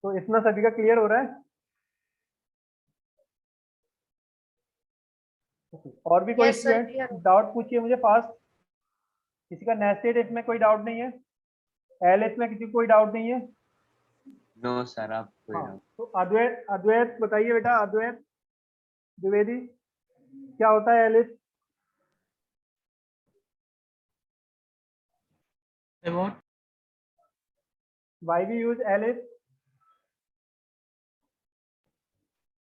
तो इतना सभी का क्लियर हो रहा है? और भी कोई yes sir, student clear. Doubt पूछिए मुझे फास्ट। किसी का नेस्टेड इफ में कोई डाउट नहीं है? एलएस में किसी को कोई डाउट नहीं है? नो सर, आप कोई हाँ, डाउट? तो अद्वैत अद्वैत बताइए बेटा, अद्वैत द्विवेदी क्या होता है else? Why we use else?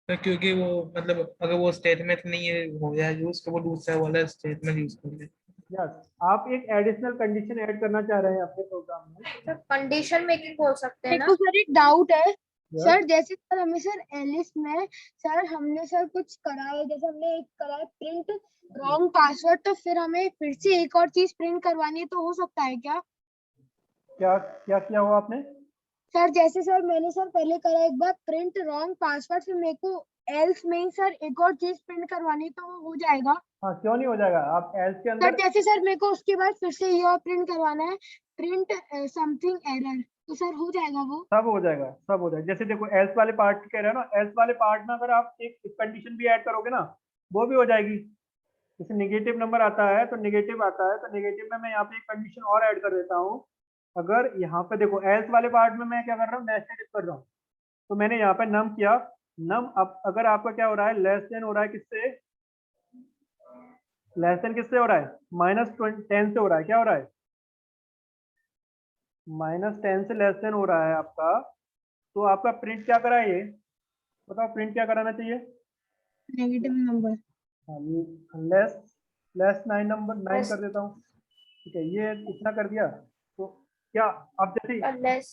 क्योंकि वो मतलब अगर वो स्टेटमेंट नहीं है हो जाए यूज तो वो दूसरा वाला स्टेटमेंट यूज कर ले। यस, आप एक एडिशनल कंडीशन ऐड करना चाह रहे हैं अपने प्रोग्राम में। सर कंडीशन मेकिंग बोल सकते हैं मेरे ना? को सर एक डाउट है Yes. सर, जैसे सर हमें सर एलिस में सर हमने सर कुछ करा है, जैसे हमने एक करा है प्रिंट रॉन्ग पासवर्ड, तो फिर हमें फिर से एक और चीज प्रिंट करवानी है, तो हो सकता है क्या? क्या क्या किया हुआ आपने? सर जैसे सर मैंने सर पहले करा एक बार प्रिंट रॉन्ग पासवर्ड, फिर मेरे को एल्स में ही सर एक और चीज प्रिंट करवानी, तो वो हो जाएगा? हाँ, क्यों नहीं हो जाएगा? आप एल्स के सर अंदर जैसे सर मेरे को उसके बाद फिर से ये और प्रिंट करवाना है, प्रिंट समथिंग एरर, तो सर हो जाएगा वो? सब हो जाएगा, सब हो जाएगा। जैसे देखो एल्स वाले पार्ट कह रहे हो ना, एल्स वाले पार्ट में अगर आप एक कंडीशन भी ऐड करोगे ना, वो भी हो जाएगी। जैसे नेगेटिव नंबर आता है तो नेगेटिव आता है, तो नेगेटिव में मैं यहाँ पे एक कंडीशन और ऐड कर देता हूँ। अगर यहाँ पे देखो एल्स वाले पार्ट में मैं क्या कर रहा हूँ, नेस्टेड कर रहा हूँ। तो मैंने यहाँ पे नम किया, नम अब अगर आपका क्या हो रहा है, लेस देन हो रहा है किससे? लेस देन किससे हो रहा है? -10 से हो रहा है। क्या हो रहा है? -10 से लेस देन हो रहा है आपका। तो आपका प्रिंट क्या करा है ये? बताओ प्रिंट क्या कराना चाहिए? Negative number. Less less 9 number 9 Less. कर देता हूँ। ठीक है, ये इतना कर दिया। तो क्या अब जैसे लेस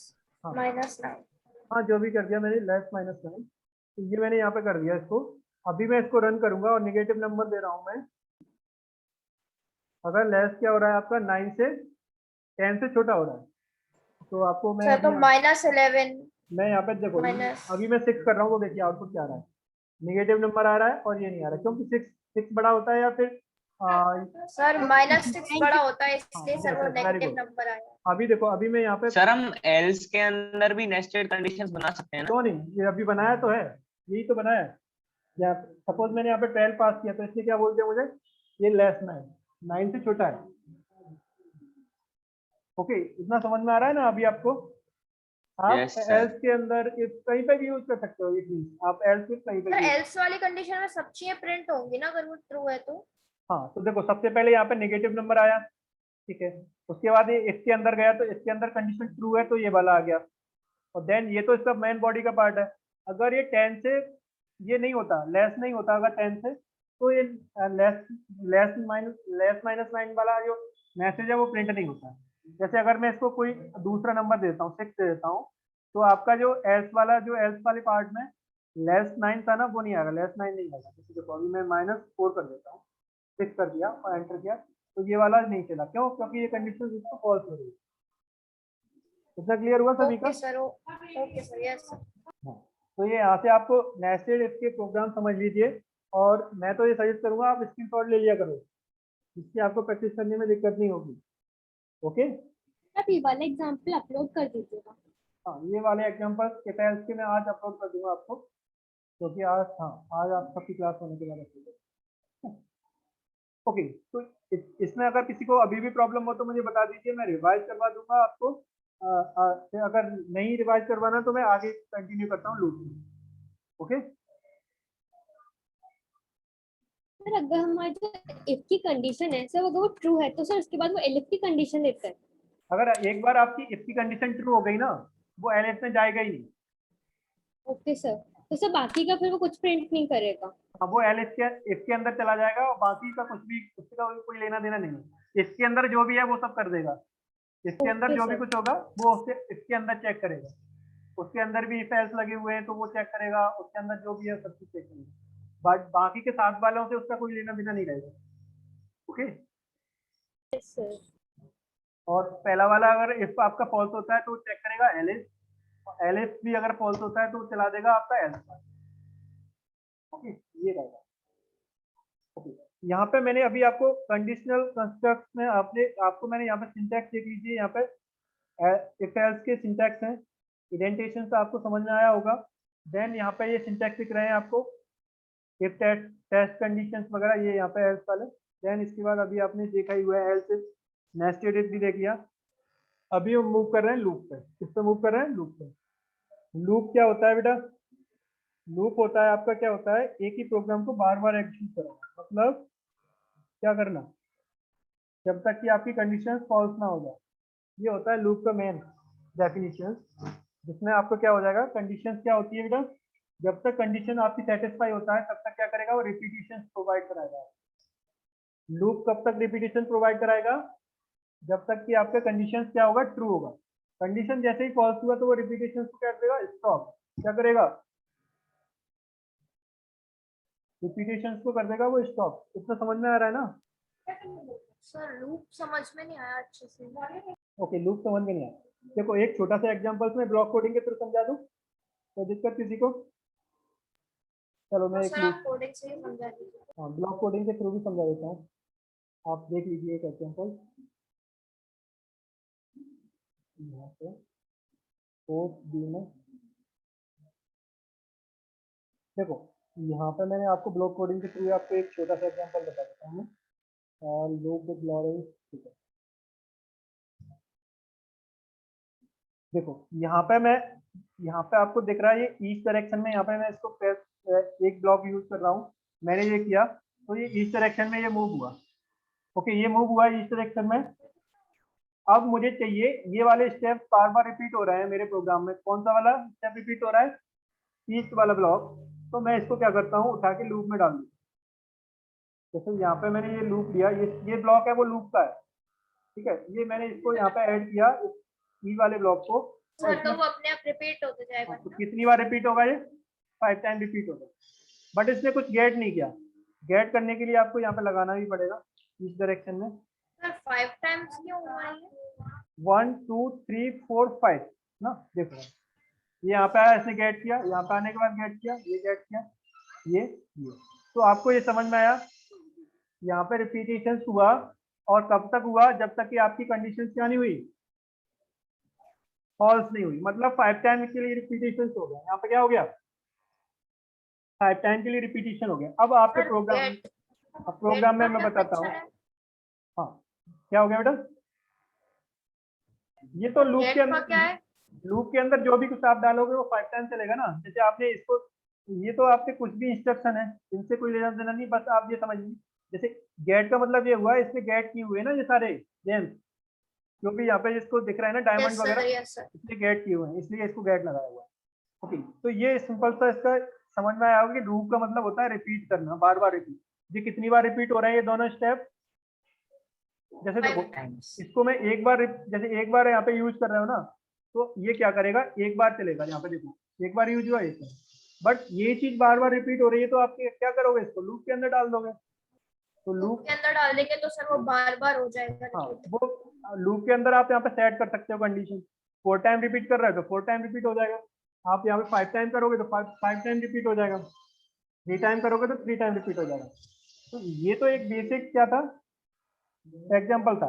हाँ -9। हाँ, जो भी कर दिया मैंने लेस -9, तो ये मैंने यहाँ पे कर दिया इसको। अभी मैं इसको रन करूंगा और निगेटिव नंबर दे रहा हूँ मैं। अगर लेस क्या हो रहा है आपका, 9 से 10 से छोटा हो रहा है, तो आपको मैं सर तो अभी -11 मैं यहाँ पे देखो माइनस। अभी मैं 6 कर रहा हूँ, वो देखिए आउटपुट क्या आ रहा है। निगेटिव नंबर आ रहा है और ये नहीं आ रहा, क्योंकि 6 बड़ा होता है या फिर सर -6 बड़ा होता है, इसलिए हाँ, सर वो वेरी नेगेटिव गुड। नंबर आया। अभी देखो, अभी मैं यहाँ पे सर हम एल्स के अंदर भी नेस्टेड कंडीशंस बना सकते हैं ना? क्यों नहीं, ये अभी बनाया तो है, यही तो बनाया है। या सपोज मैंने यहाँ पे 12 पास किया, तो इसलिए क्या बोलते हैं मुझे, ये लेस 9 से छोटा है। ओके, इतना समझ में आ रहा है ना अभी आपको? आप Yes, sir. एल्स के अंदर कहीं पे भी यूज कर सकते हो ये चीज, आप एल्स में कहीं पे सर भी एल्स वाली कंडीशन में सब चीजें प्रिंट होंगी ना, अगर वो ट्रू है तो? हाँ, तो देखो सबसे पहले यहाँ पे नेगेटिव नंबर आया, ठीक है। उसके बाद ये इसके अंदर गया, तो इसके अंदर कंडीशन ट्रू है, तो ये वाला आ गया। और देन ये तो इसका मेन बॉडी का पार्ट है। अगर ये 10 से ये नहीं होता, लेस नहीं होता अगर 10 से, तो ये लेस -9 वाला जो मैसेज है वो प्रिंट नहीं होता। जैसे अगर मैं इसको कोई दूसरा नंबर देता हूँ, 6 दे देता हूँ, तो आपका जो एल्स वाला, जो एल्स वाले पार्ट में -9 था ना, वो नहीं आएगा, -9 नहीं आएगा। जैसे देखो अभी मैं -4 कर देता हूँ, 6 कर दिया और एंटर किया, तो ये वाला नहीं चला। क्यों? क्योंकि ये कंडीशन इसको फॉल्स हो रही है। इतना क्लियर हुआ सभी का? Okay sir, okay sir, yes sir. हाँ, तो ये यहाँ से आपको नेस्टेड इफ के प्रोग्राम समझ लीजिए। और मैं तो ये सजेस्ट करूंगा आप स्क्रीनशॉट ले लिया करो, जिससे आपको प्रैक्टिस करने में दिक्कत नहीं होगी। ओके, आप ये वाला एग्जाम्पल अपलोड कर दीजिएगा। हाँ, ये वाले एग्जाम्पल केटेल्स के मैं आज अपलोड कर दूंगा आपको, क्योंकि आज आज आप सबकी क्लास होने के बाद। ओके, तो इसमें अगर किसी को अभी भी प्रॉब्लम हो तो मुझे बता दीजिए, मैं रिवाइज करवा दूंगा आपको। अगर नहीं रिवाइज करवाना तो मैं आगे कंटिन्यू करता हूँ लूप में। ओके, सर अगर हमारी जो इफ की कंडीशन है सर, अगर वो ट्रू है तो सर उसके बाद वो एलिफ की कंडीशन लेता है। अगर एक बार आपकी इफ की कंडीशन ट्रू हो गई ना, वो एलएस में जाएगा ही नहीं। ओके सर, तो सर बाकी का फिर वो कुछ प्रिंट नहीं करेगा? हाँ, वो एलएस के इफ के अंदर चला जाएगा और बाकी का कुछ भी उसका कोई लेना देना नहीं है। इसके अंदर जो भी है वो सब कर देगा। इसके अंदर ओके जो भी सर। कुछ होगा वो उसके इसके अंदर चेक करेगा। उसके अंदर भी इफ एल्स लगे हुए हैं तो वो चेक करेगा, उसके अंदर जो भी है सब कुछ चेक करेगा। बट बाकी के 7 वालों से उसका कोई लेना देना नहीं रहेगा। Okay, yes sir. और पहला वाला अगर इफ आपका फॉल्स होता है तो चेक करेगा एलिस, और एलिस भी अगर फॉल्स होता है तो चला देगा आपका एल्स। ओके, ये रहेगा। ओके, यहाँ पे मैंने अभी आपको कंडीशनल कंस्ट्रक्ट में आपको मैंने यहाँ पे सिंटैक्स देख लीजिए। यहाँ पे इफ एल्स के सिंटैक्स हैं, इंडेंटेशन तो आपको समझ में आया होगा। देन यहाँ पे ये सिंटैक्स दिख रहे हैं आपको, इफ टेस्ट कंडीशंस वगैरह, ये यहाँ पे एल्स वाले। देन इसके बाद अभी आपने देखा ही हुआ है एल्स नेस्टेड इफ भी देख लिया। अभी हम मूव कर रहे हैं लूप पे। किस पे मूव कर रहे हैं? लूप पे। लूप क्या होता है बेटा? लूप होता है आपका, क्या होता है, एक ही प्रोग्राम को बार बार एग्जीक्यूट करना। मतलब क्या करना? जब तक कि आपकी कंडीशन फॉल्स ना हो जाए। ये होता है लूप का मेन डेफिनेशन, जिसमें आपको क्या हो जाएगा, कंडीशन क्या होती है बेटा, जब तक कंडीशन आपकी सेटिस्फाई होता है तब तक क्या करेगा, वो रिपीटिशन प्रोवाइड कराएगा। लूप कब तक रिपीटिशन प्रोवाइड कराएगा? जब तक कि आपका कंडीशन क्या होगा, ट्रू होगा। कंडीशन जैसे ही फॉल्स हुआ तो वो रिपीटिशन को क्या करेगा, स्टॉप। क्या करेगा? रिपीटिशन को कर देगा वो स्टॉप। इतना समझ में आ रहा है ना? सर लूप समझ में नहीं आया अच्छे से। ओके, लूप समझ में नहीं आया। देखो एक छोटा सा एग्जांपल में ब्लॉक कोडिंग के थ्रू समझा दूं, तो दिक्कत किसी को? चलो मैं तो एक सर लूप, आप कोडिंग से ही समझा दीजिए। हाँ ब्लॉक कोडिंग के थ्रू भी समझा देता हूँ। आप देख लीजिए एक एग्जांपल यहाँ पे कोड बी में। देखो यहाँ पे मैंने आपको ब्लॉक कोडिंग के थ्रू आपको एक छोटा सा एग्जांपल बता देता हूँ और लूप विद लॉरेंस। ठीक है, देखो यहाँ पे मैं, यहाँ पे आपको दिख रहा है ये ईस्ट डायरेक्शन में, यहाँ पे मैं इसको एक ब्लॉक यूज कर रहा हूँ। मैंने ये किया तो ये ईस्ट डायरेक्शन में ये मूव हुआ। ओके, ये मूव हुआ ईस्ट डायरेक्शन में। अब मुझे चाहिए ये वाले स्टेप बार बार रिपीट हो रहे हैं मेरे प्रोग्राम में। कौन सा वाला स्टेप रिपीट हो रहा है? ईस्ट वाला ब्लॉक। तो मैं इसको क्या करता हूँ, उठा के लूप में डाल दूँ। जैसे यहाँ पे मैंने ये लूप लिया, ये ब्लॉक है वो लूप का है। ठीक है, ये मैंने इसको यहाँ पे ऐड किया ई वाले ब्लॉक को। सर तो वो अपने आप रिपीट होते जाएगा तो ना? कितनी बार रिपीट होगा? ये 5 टाइम रिपीट होगा। बट इसने कुछ गेट नहीं किया। गेट करने के लिए आपको यहाँ पे लगाना भी पड़ेगा इस डायरेक्शन में। सर 5 टाइम्स क्यों हुआ ये? 1 2 3 4 5 ना। देखो ये यहाँ पे आया, इसने गेट किया, यहाँ पे आने के बाद गेट किया, ये गेट किया, ये। तो आपको ये समझ में आया? यहाँ पे रिपीटेशन हुआ और कब तक हुआ? जब तक कि आपकी कंडीशन क्या नहीं हुई, फॉल्स नहीं हुई। मतलब 5 टाइम के लिए रिपीटेशन हो गया। यहाँ पे क्या हो गया? 5 टाइम के लिए रिपीटेशन हो गया। अब आपके सर प्रोग्राम में मैं बताता हूँ। हाँ, क्या हो गया बेटा? ये तो लूप के गेट का अंदर, क्या है? लूप के अंदर जो भी कुछ आप डालोगे वो 5 टाइम चलेगा ना। जैसे आपने इसको, ये तो आपके कुछ भी इंस्ट्रक्शन है, इनसे कोई लेना देना नहीं, बस आप ये समझिए। जैसे गेट का मतलब ये हुआ, इसमें गेट किए हुए ना ये सारे जेम्स, जो भी यहाँ पे जिसको दिख रहा है ना डायमंड वगैरह, यस सर। इसलिए गेट किए हुए हैं, इसलिए इसको गेट लगाया हुआ है। ओके, तो ये सिंपल सा इसका समझ में आया होगा कि लूप का मतलब होता है रिपीट करना, बार बार रिपीट। ये कितनी बार रिपीट हो रहे हैं ये दोनों स्टेप? जैसे देखो 5 टाइम्स। इसको मैं एक बार जैसे एक बार यहाँ पे यूज कर रहे हो ना, तो ये क्या करेगा, एक बार चलेगा। यहाँ पे देखो एक बार यूज हुआ एक बार, बट ये चीज बार बार रिपीट हो रही है तो आप क्या करोगे, इसको लूप के अंदर डाल दोगे। तो लूप के अंदर डाल देंगे तो सर वो बार बार हो जाएगा। हाँ, वो लूप के अंदर आप यहाँ पे सेट कर सकते हो कंडीशन। 4 टाइम रिपीट कर रहे हो तो 4 टाइम रिपीट हो जाएगा। आप यहाँ पे 5 टाइम करोगे तो 5 टाइम रिपीट हो जाएगा। 3 टाइम करोगे तो 3 टाइम रिपीट हो जाएगा। तो ये तो एक बेसिक क्या था, एग्जाम्पल था।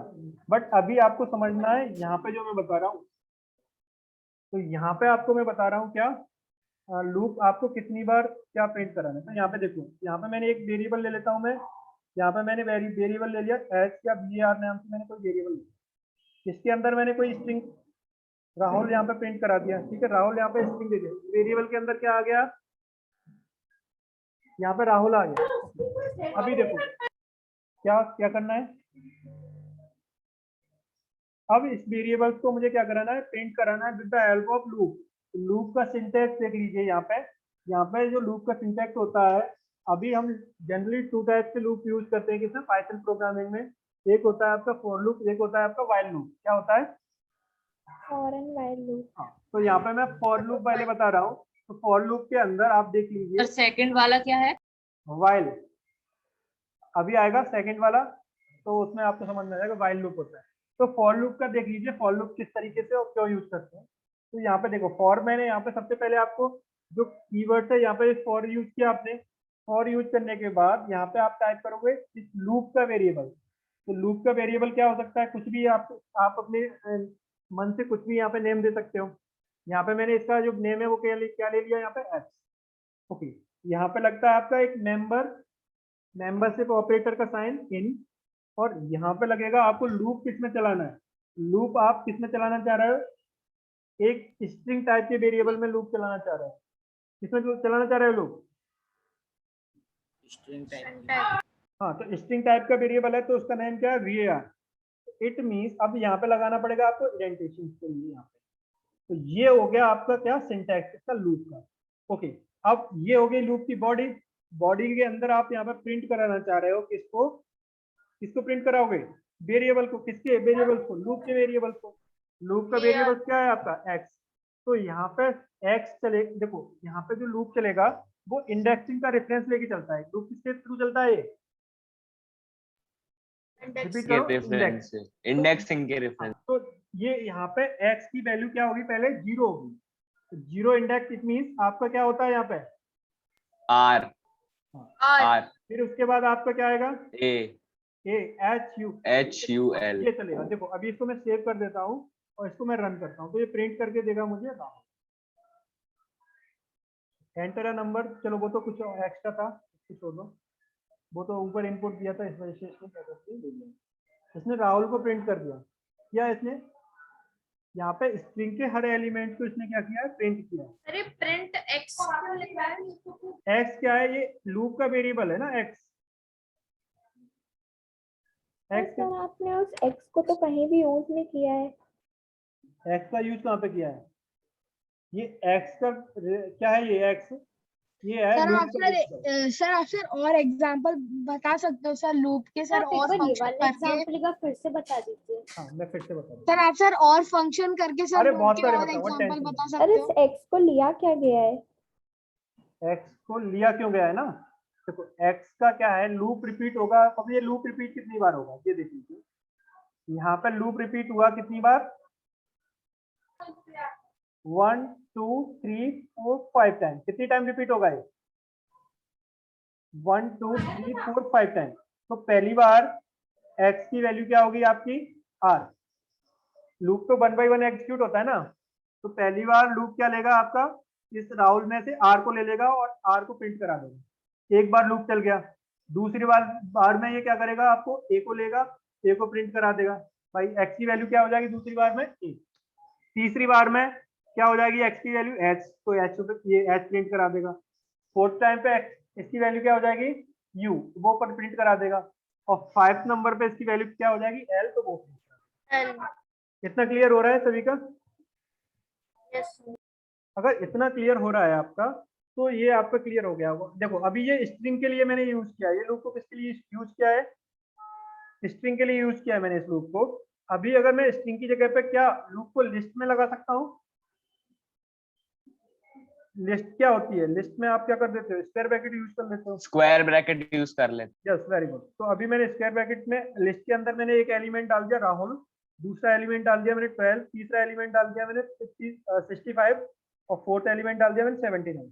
बट अभी आपको समझना है यहाँ पे जो मैं बता रहा हूँ। तो यहाँ पे आपको मैं बता रहा हूँ क्या, लूप आपको कितनी बार क्या प्रिंट कराना है। तो यहाँ पे देखो, यहाँ पे मैंने एक वेरिएबल ले लेता हूँ मैं। यहाँ पे मैंने वेरिएबल ले लिया एच या var नाम से, मैंने कोई वेरिएबल लिया। इसके अंदर मैंने कोई स्ट्रिंग राहुल यहाँ पे प्रिंट करा दिया। ठीक है, राहुल यहाँ पे स्ट्रिंग दे दिया। वेरिएबल के अंदर क्या आ गया, यहाँ पे राहुल आ गया। अभी देखो क्या क्या करना है, अब इस वेरिएबल को मुझे क्या कराना है, प्रिंट कराना है with the help of loop. Loop का सिंटैक्स देख लीजिए यहाँ पे जो लूप का सिंटैक्स होता है, अभी हम जनरली 2 टाइप के लूप यूज करते हैं किसमें, पाइथन प्रोग्रामिंग में। एक होता है आपका फॉर लूप, एक होता है आपका व्हाइल लूप। क्या होता है? For and while loop. हाँ, तो यहाँ पे मैं फॉर लूप वाले बता रहा हूँ। तो फॉर लूप के अंदर आप देख लीजिए, सेकंड वाला क्या है? व्हाइल अभी आएगा सेकंड वाला, तो उसमें आपको समझ में आएगा व्हाइल लूप होता है। तो फॉर लूप का देख लीजिए, फॉर लूप किस तरीके से और क्यों यूज करते हैं। तो यहाँ पे देखो फॉर, मैंने यहाँ पे सबसे पहले आपको जो कीवर्ड है यहाँ पे फॉर यूज किया आपने। फॉर यूज करने के बाद यहाँ पे आप टाइप करोगे इस लूप का वेरिएबल। तो लूप का वेरिएबल क्या हो सकता है, कुछ भी आप अपने मन से कुछ भी यहाँ पे नेम दे सकते हो। यहाँ पे मैंने इसका जो नेम है वो क्या ले लिया यहाँ पे एक्स। ओके, यहाँ पे लगता है आपका एक मेंबरशिप ऑपरेटर का साइन इन, और यहाँ पे लगेगा आपको लूप किस में चलाना है। लूप आप किस में चलाना चाह रहे हो, एक स्ट्रिंग टाइप के वेरिएबल में लूप चलाना चाह रहे हो। किसमें चलाना चाह रहे हो लूप? हाँ, तो स्ट्रिंग टाइप का वेरिएबल है तो उसका नेम क्या है, var। इट मीन्स अब यहाँ पे लगाना पड़ेगा आपको इंडेंटेशन के लिए यहाँ पे। तो ये हो गया आपका क्या, सिंटैक्स इसका लूप का। ओके, अब ये हो गई लूप की बॉडी। बॉडी के अंदर आप यहाँ पे प्रिंट कराना चाह रहे हो, किसको प्रिंट कराओगे, वेरिएबल को। किसके वेरिएबल को, लूप के वेरिएबल को। लूप का वेरिएबल क्या है आपका, एक्स। तो यहाँ पे एक्स चले, देखो यहाँ पे जो लूप चलेगा वो इंडेक्सिंग का रेफरेंस लेके चलता है। लूप किसके थ्रू चलता है, रिपीट करो, इंडेक्सिंग के रेफरेंस। तो ये यहाँ पे एक्स की वैल्यू क्या होगी, पहले 0 होगी। तो 0 इंडेक्स, इट मींस आपका क्या होता है यहाँ पे आर। फिर उसके बाद आपका क्या आएगा, एच यू एल। ये चलेगा। देखो अभी इसको मैं सेव कर देता हूँ और इसको मैं रन करता हूँ, तो ये प्रिंट करके देगा मुझे एंटर अ नंबर। चलो वो तो कुछ एक्स्ट्रा था, कुछ छोड़ दो, वो तो ऊपर इनपुट दिया था, इस वजह से इसने क्या करके दे दिया। इसने राहुल को प्रिंट कर दिया। क्या इसने यहाँ पे स्ट्रिंग के हर एलिमेंट को इसने क्या किया है, प्रिंट किया। अरे प्रिंट एक्स क्यों लिखा है? एक्स क्या है, ये लूप का वेरिएबल है ना एक्स। सर आपने उस एक्स को तो कहीं भी यूज नहीं किया है। एक्स का यूज कहाँ पे किया है, ये एक्स का क्या है, ये एक्स, ये है सर लूप आप का। सर आप सर और एग्जांपल बता सकते हो सर लूप के, सर और फंक्शन करके। एग्जांपल का फिर से बता दीजिए। हाँ मैं फिर से बता दूँ। सर आप सर और फंक्शन करके सर अरे लूप बहुत के सारे और बताओ, एग्जांपल टेंशन बता अरे सकते इस हो। एक्स को लिया क्या गया है? एक्स को लिया क्यों गया है ना, देखो एक्स का क्या है, लूप रिपीट होगा। अब ये लूप रिपीट कितनी बार होगा, ये देख लीजिए। यहाँ पे लूप रिपीट हुआ कितनी बार, 1 2 3 4 5 टाइम। कितनी टाइम रिपीट होगा ये, 1 2 3 4 5 टाइम। तो पहली बार एक्स की वैल्यू क्या होगी आपकी, आर। लूप तो 1 बाई 1 एग्जीक्यूट होता है ना, तो पहली बार लूप क्या लेगा आपका, इस राहुल में से आर को ले लेगा और आर को प्रिंट करा देगा। एक बार लूप चल गया। दूसरी बार में ये क्या करेगा, आपको ए को लेगा, ए को प्रिंट करा देगा। भाई एक्स की वैल्यू क्या हो जाएगी दूसरी बार में, ए। तीसरी बार में क्या हो जाएगी एक्स की वैल्यू, एच, तो एच ये एच प्रिंट करा देगा। फोर्थ टाइम पे इसकी वैल्यू क्या हो जाएगी, यू, वो पर प्रिंट करा देगा। और 5th नंबर पे इसकी वैल्यू क्या हो जाएगी, एल, तो वो प्रिंट करा देगा। इतना क्लियर हो रहा है सभी का? अगर इतना क्लियर हो रहा है आपका तो ये आपका क्लियर हो गया होगा। देखो अभी ये स्ट्रिंग के लिए मैंने यूज किया है, ये लूप को किसके लिए यूज किया है, स्ट्रिंग के लिए यूज किया है मैंने इस लूप को। अभी अगर मैं स्ट्रिंग की जगह पे क्या लूप को लिस्ट में लगा सकता हूँ। लिस्ट क्या होती है, लिस्ट में आप क्या कर देते हो, स्क्वायर ब्रैकेट यूज कर लेते हो। स्क्वायर ब्रैकेट यूज कर लेते। Yes, very good. तो अभी मैंने स्क्वायर ब्रैकेट में लिस्ट के अंदर मैंने एक एलिमेंट डाल दिया राहुल, दूसरा एलिमेंट डाल दिया मैंने 12, तीसरा एलिमेंट डाल दिया मैंने 65 और फोर्थ एलिमेंट डाल दिया मैंने 79।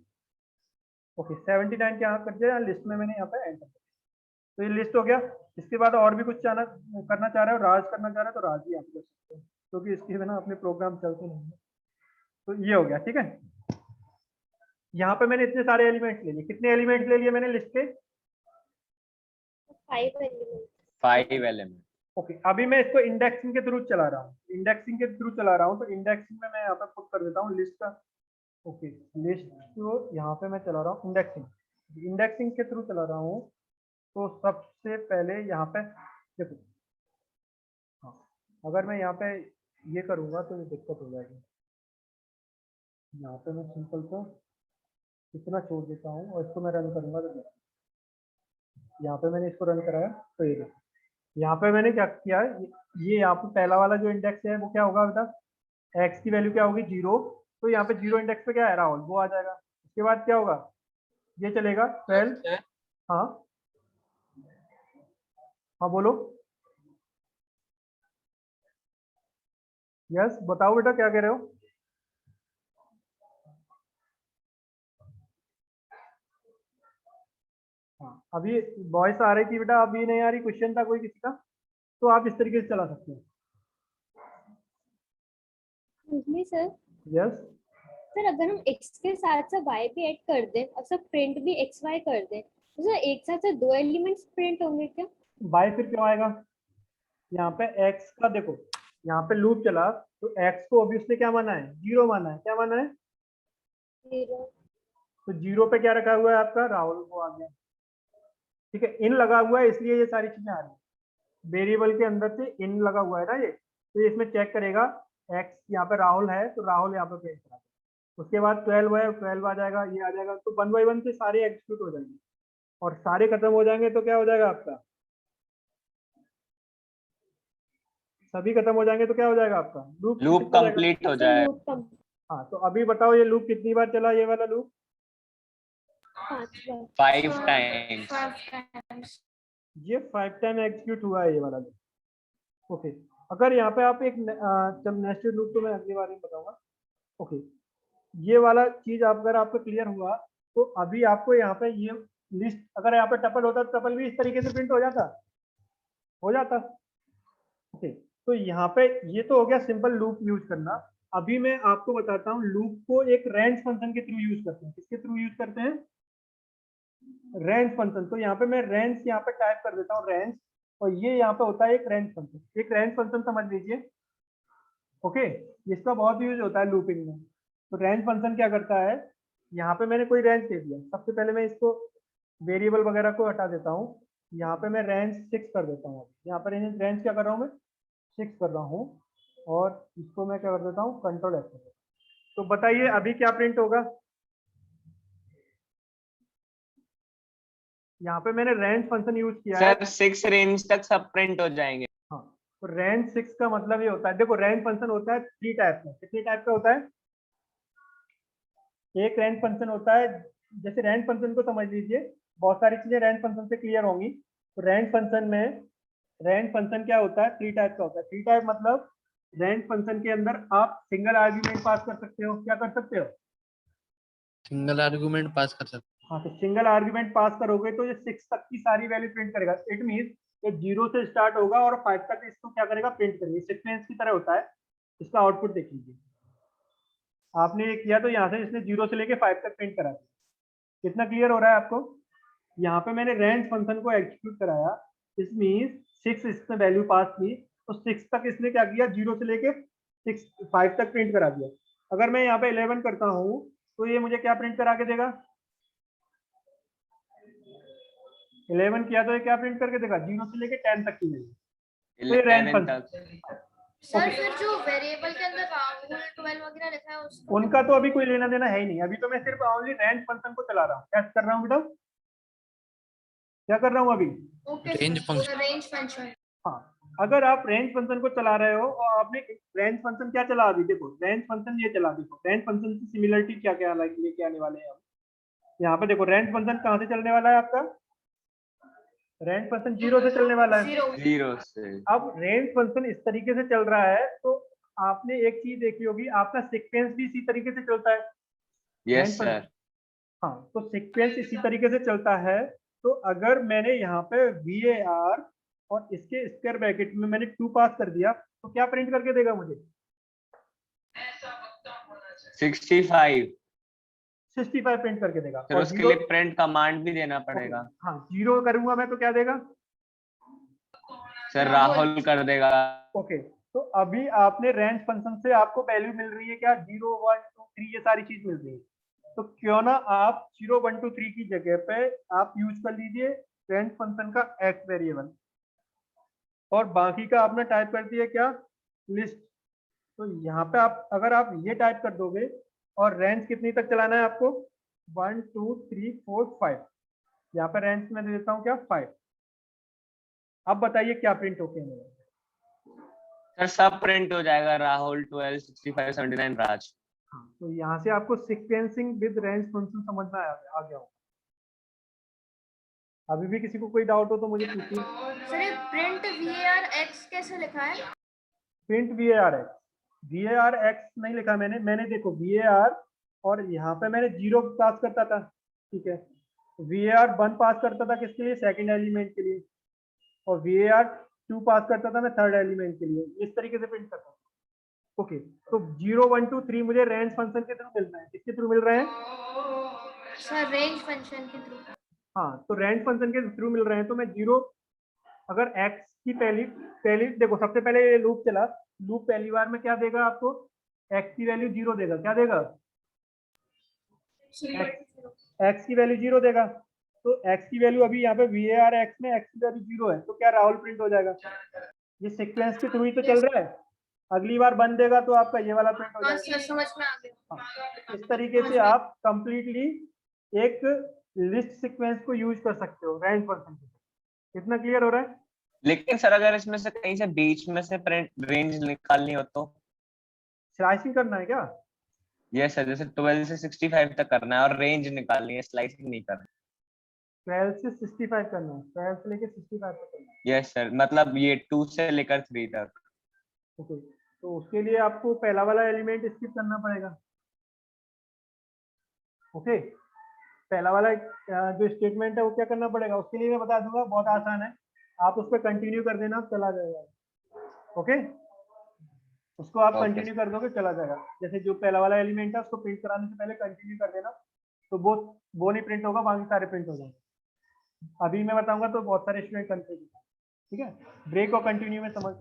ओके, 79 क्या कर दिया लिस्ट में मैंने यहाँ पे एंटर। तो ये लिस्ट हो गया। इसके बाद और भी कुछ करना चाह रहे हो, राज करना चाह रहे हो तो राज भी आप कर सकते हो, क्योंकि इसके बिना अपने प्रोग्राम चलते नहीं है। तो ये हो गया, ठीक है। यहाँ पे मैंने इतने सारे एलिमेंट्स ले लिए। कितने एलिमेंट्स ले लिए मैंने लिस्ट के, 5 एलिमेंट। ओके, अभी मैं इसको इंडेक्सिंग के थ्रू चला रहा हूँ, तो इंडेक्सिंग में मैं यहाँ पे पुट कर देता हूँ लिस्ट का। ओके, लिस्ट को यहाँ पे मैं चला रहा हूँ इंडेक्सिंग के थ्रू चला रहा हूँ। तो सबसे पहले यहाँ पे देखो, हाँ, अगर मैं यहाँ पे ये करूँगा तो ये दिक्कत हो जाएगी। यहाँ पे मैं सिंपल तो इतना छोड़ देता हूँ और इसको मैं रन करूँगा तो यहाँ पे मैंने इसको रन कराया तो ये देखो, यहाँ पे मैंने क्या किया है, ये यहाँ पे पहला वाला जो इंडेक्स है वो क्या होगा बेटा, एक्स की वैल्यू क्या होगी 0। तो यहाँ पे 0 इंडेक्स पे क्या है राहुल, वो आ जाएगा। उसके बाद क्या होगा, ये चलेगा 12। हाँ हाँ बोलो, यस बताओ बेटा क्या कह रहे हो। हाँ, अभी वॉइस आ रही थी बेटा, अभी नहीं आ रही। क्वेश्चन था कोई किसी का, तो आप इस तरीके से चला सकते हो। सर यस सर अगर हम x के साथ साथ y भी ऐड कर दें और सब प्रिंट भी xy कर दें तो सर एक साथ साथ 2 एलिमेंट्स प्रिंट होंगे क्या? बाय फिर क्यों आएगा? यहाँ पे x का देखो, यहाँ पे लूप चला तो x को ऑब्वियसली क्या माना है? 0 माना है। क्या माना है? 0। तो 0 पे क्या रखा हुआ है आपका? राहुल को आ गया। ठीक है, इन लगा हुआ है इसलिए ये सारी चीजें आ रही है। वेरिएबल के अंदर से इन लगा हुआ है ना ये, तो इसमें चेक करेगा x यहाँ पे राहुल है तो राहुल यहाँ पे प्रिंट करा। उसके बाद 12 है, 12 आ जाएगा, ये आ जाएगा। तो 1 बाय 1 से सारे एग्जीक्यूट हो जाएंगे और सारे खत्म हो जाएंगे तो क्या हो जाएगा आपका? सभी खत्म हो जाएंगे तो क्या हो जाएगा आपका? लूप कंप्लीट हो जाए। लूप कम हाँ, तो अभी बताओ ये लूप कितनी बार चला, ये वाला लूप? 5 बार। 5 टाइम्स। 5 times। ये 5 टाइम एग्जीक्यूट हुआ है ये वाला लूप। ओके, अगर यहाँ पे आप एक जब नेस्टेड लूप तो मैं अगली बार में बताऊंगा। ओके, ये वाला चीज अगर आपको क्लियर हुआ तो अभी आपको यहाँ पे ये लिस्ट, अगर यहाँ पे टपल होता तो टपल भी इस तरीके से प्रिंट हो जाता, हो जाता। ओके, तो यहाँ पे ये तो हो गया सिंपल लूप यूज करना। अभी मैं आपको बताता हूँ लूप को एक रेंज फंक्शन के थ्रू यूज करते हैं। किसके थ्रू यूज करते हैं? Range function. तो यहाँ पे मैं रेंज यहाँ पे टाइप कर देता हूँ रेंज, और ये यहाँ पे होता है एक रेंज फंक्शन। एक रेंज फंक्शन समझ लीजिए। ओके, इसका बहुत यूज होता है लूपिंग में। तो रेंज फंक्शन क्या करता है, यहाँ पे मैंने कोई रेंज दे दिया। सबसे पहले मैं इसको वेरिएबल वगैरह को हटा देता हूँ। यहाँ पे मैं रेंज 6 कर देता हूँ। यहाँ पर रेंज क्या कर रहा हूँ मैं? 6 कर रहा हूँ, और इसको मैं क्या कर देता हूँ? कंट्रोल F कर देता हूँ। तो बताइए अभी क्या प्रिंट होगा? यहाँ पे मैंने रेंज फंक्शन यूज किया है। सर 6 रेंज तक सब प्रिंट हो जाएंगे। हाँ, तो रेंज 6 का मतलब ये होता है, देखो रेंज फंक्शन होता है 3 टाइप का। कितने टाइप का होता है? एक रेंज फंक्शन होता है, जैसे रेंज फंक्शन को समझ लीजिए, बहुत सारी चीजें रेंज फंक्शन से क्लियर होंगी। तो रेंज फंक्शन में रेंज फंक्शन क्या होता है? 3 टाइप का होता है। 3 टाइप मतलब रेंज फंक्शन के अंदर आप सिंगल आर्ग्यूमेंट पास कर सकते हो। क्या कर सकते हो? सिंगल आर्गुमेंट पास कर सकते हाँ, तो सिंगल आर्ग्यूमेंट पास करोगे तो ये 6 तक की सारी वैल्यू प्रिंट करेगा। इट मीन ये 0 से स्टार्ट होगा और 5 तक इसको क्या करेगा? प्रिंट करेगा। सीक्वेंस की तरह होता है। इसका आउटपुट देख लीजिए। आपने ये किया तो यहाँ से इसने 0 से लेके 5 तक प्रिंट करा दिया। कितना क्लियर हो रहा है आपको? यहाँ पे मैंने रेंज फंक्शन को एग्जीक्यूट कराया, इस मीन्स 6 इसने वैल्यू पास की, तो 6 तक इसने क्या किया? 0 से लेके 5 तक प्रिंट करा दिया। अगर मैं यहाँ पे 11 करता हूँ तो ये मुझे क्या प्रिंट करा के देगा? 11 किया तो ये क्या प्रिंट करके देगा? 0 से लेके 10 तक की वैल्यू। तो ये रेंज 11 फंक्शन। तक। सर फिर जो वेरिएबल के अंदर राहुल 12 वगैरह लिखा है उसको उनका तो अभी कोई लेना देना है ही नहीं। अभी तो मैं सिर्फ ओनली रेंज फंक्शन को चला रहा हूँ। क्या कर रहा हूँ बेटा? क्या कर रहा हूँ अभी? Okay range function। Range function. हाँ, अगर आप रेंज फंक्शन को चला रहे हो और आपने रेंज फंक्शन क्या चला, अभी देखो रेंज फंक्शन ये चला। देखो रेंज फंक्शन की सिमिलरिटी क्या क्या लेके आने वाले हैं हम। यहाँ पे देखो रेंज फंक्शन कहाँ से चलने वाला है आपका? रेंज फंक्शन 0 से चलने वाला है। 0 से। अब रेंज फंक्शन इस तरीके से चल रहा है तो आपने एक चीज देखी होगी, आपका सीक्वेंस भी इसी तरीके से चलता है। Yes sir. हाँ, तो सीक्वेंस इसी तरीके से चलता है। तो अगर मैंने यहाँ पे VAR और इसके स्क्वायर ब्रैकेट में मैंने 2 पास कर दिया तो क्या प्रिंट करके देगा मुझे? 65। 65 प्रिंट करके देगा। फिर और उसके 0 लिए प्रिंट कमांड भी देना पड़ेगा। हाँ, 0 करूंगा मैं तो क्या देगा? सर राहुल कर देगा। ओके, तो अभी आपने रेंज फंक्शन से आपको वैल्यू मिल रही है क्या? 0 1 2 3 ये सारी चीज मिल रही है। तो क्यों ना आप 0 1 2 3 की जगह पे आप यूज कर लीजिए रेंज फंक्शन का एक्स वेरिएबल, और बाकी का आपने टाइप कर दिया क्या? लिस्ट। तो यहाँ पे आप अगर आप ये टाइप कर दोगे, और रेंज कितनी तक चलाना है आपको? 1 2 3 4 5। यहाँ पे रेंज में दे देता हूँ क्या? 5। अब बताइए क्या प्रिंट होके मेरा? सर सब प्रिंट हो जाएगा। राहुल 12 65 79 राज। हाँ, तो यहाँ से आपको सीक्वेंसिंग विद रेंज फंक्शन समझ में आ गया हो। अभी भी किसी को कोई डाउट हो तो मुझे पूछिए। सर ये प्रिंट VAR X कैसे लिखा है? प्रिंट VAR X नहीं लिखा मैंने देखो VAR, और यहाँ पे मैंने 0 पास करता था। ठीक है, VAR 1 पास करता था किसके लिए? सेकंड एलिमेंट के लिए। और VAR 2 पास करता था मैं थर्ड एलिमेंट के लिए। इस तरीके से प्रिंट करता था। ओके, तो 0 1 2 3 मुझे रेंज फंक्शन के थ्रू मिल रहा है, किसके थ्रू मिल रहे हैं? सर रेंज फंक्शन के थ्रू। हाँ, तो रेंज फंक्शन के थ्रू मिल रहे हैं, तो मैं 0 अगर x की पहली देखो, सबसे पहले ये लूप चला, लूप पहली बार में क्या देगा आपको? x की वैल्यू 0 देगा। क्या देगा? x की वैल्यू 0 देगा। तो x की वैल्यू अभी यहाँ पे var x में x की वैल्यू 0 है, तो क्या राहुल प्रिंट हो जाएगा? ये सीक्वेंस के थ्रू ही तो चल रहा है। अगली बार बन देगा तो आपका ये वाला प्रिंट हो हाँ जाएगा। सर समझ में आ गया। हाँ, इस तरीके से आप कंप्लीटली एक लिस्ट सीक्वेंस को यूज कर सकते हो रेंज फंक्शन के। कितना क्लियर हो रहा है? लेकिन सर अगर इसमें से कहीं से बीच में से रेंज निकालनी हो तो? स्लाइसिंग करना है क्या? यस सर, जैसे 12 से 65 तक करना है और रेंज निकालनी है, स्लाइसिंग नहीं करना। 12 से 65 करना है, 12 से लेके 65 तक करना है। यस सर, मतलब ये 2 से लेकर 3 तक। ओके, तो उसके लिए आपको पहला वाला एलिमेंट स्किप करना पड़ेगा। ओके, पहला वाला जो स्टेटमेंट है वो क्या करना पड़ेगा, उसके लिए मैं बता दूंगा, बहुत आसान है। आप उस पर कंटिन्यू कर देना, चला जाएगा। ओके, उसको आप Okay. कंटिन्यू कर दोगे, चला जाएगा। जैसे जो पहला वाला एलिमेंट है उसको प्रिंट कराने से पहले कंटिन्यू कर देना, तो वो नहीं प्रिंट होगा, बाकी सारे प्रिंट हो जाएंगे। अभी मैं बताऊंगा तो बहुत सारे स्टूडेंट कंफ्यूज है। ठीक है, ब्रेक और कंटिन्यू में समझ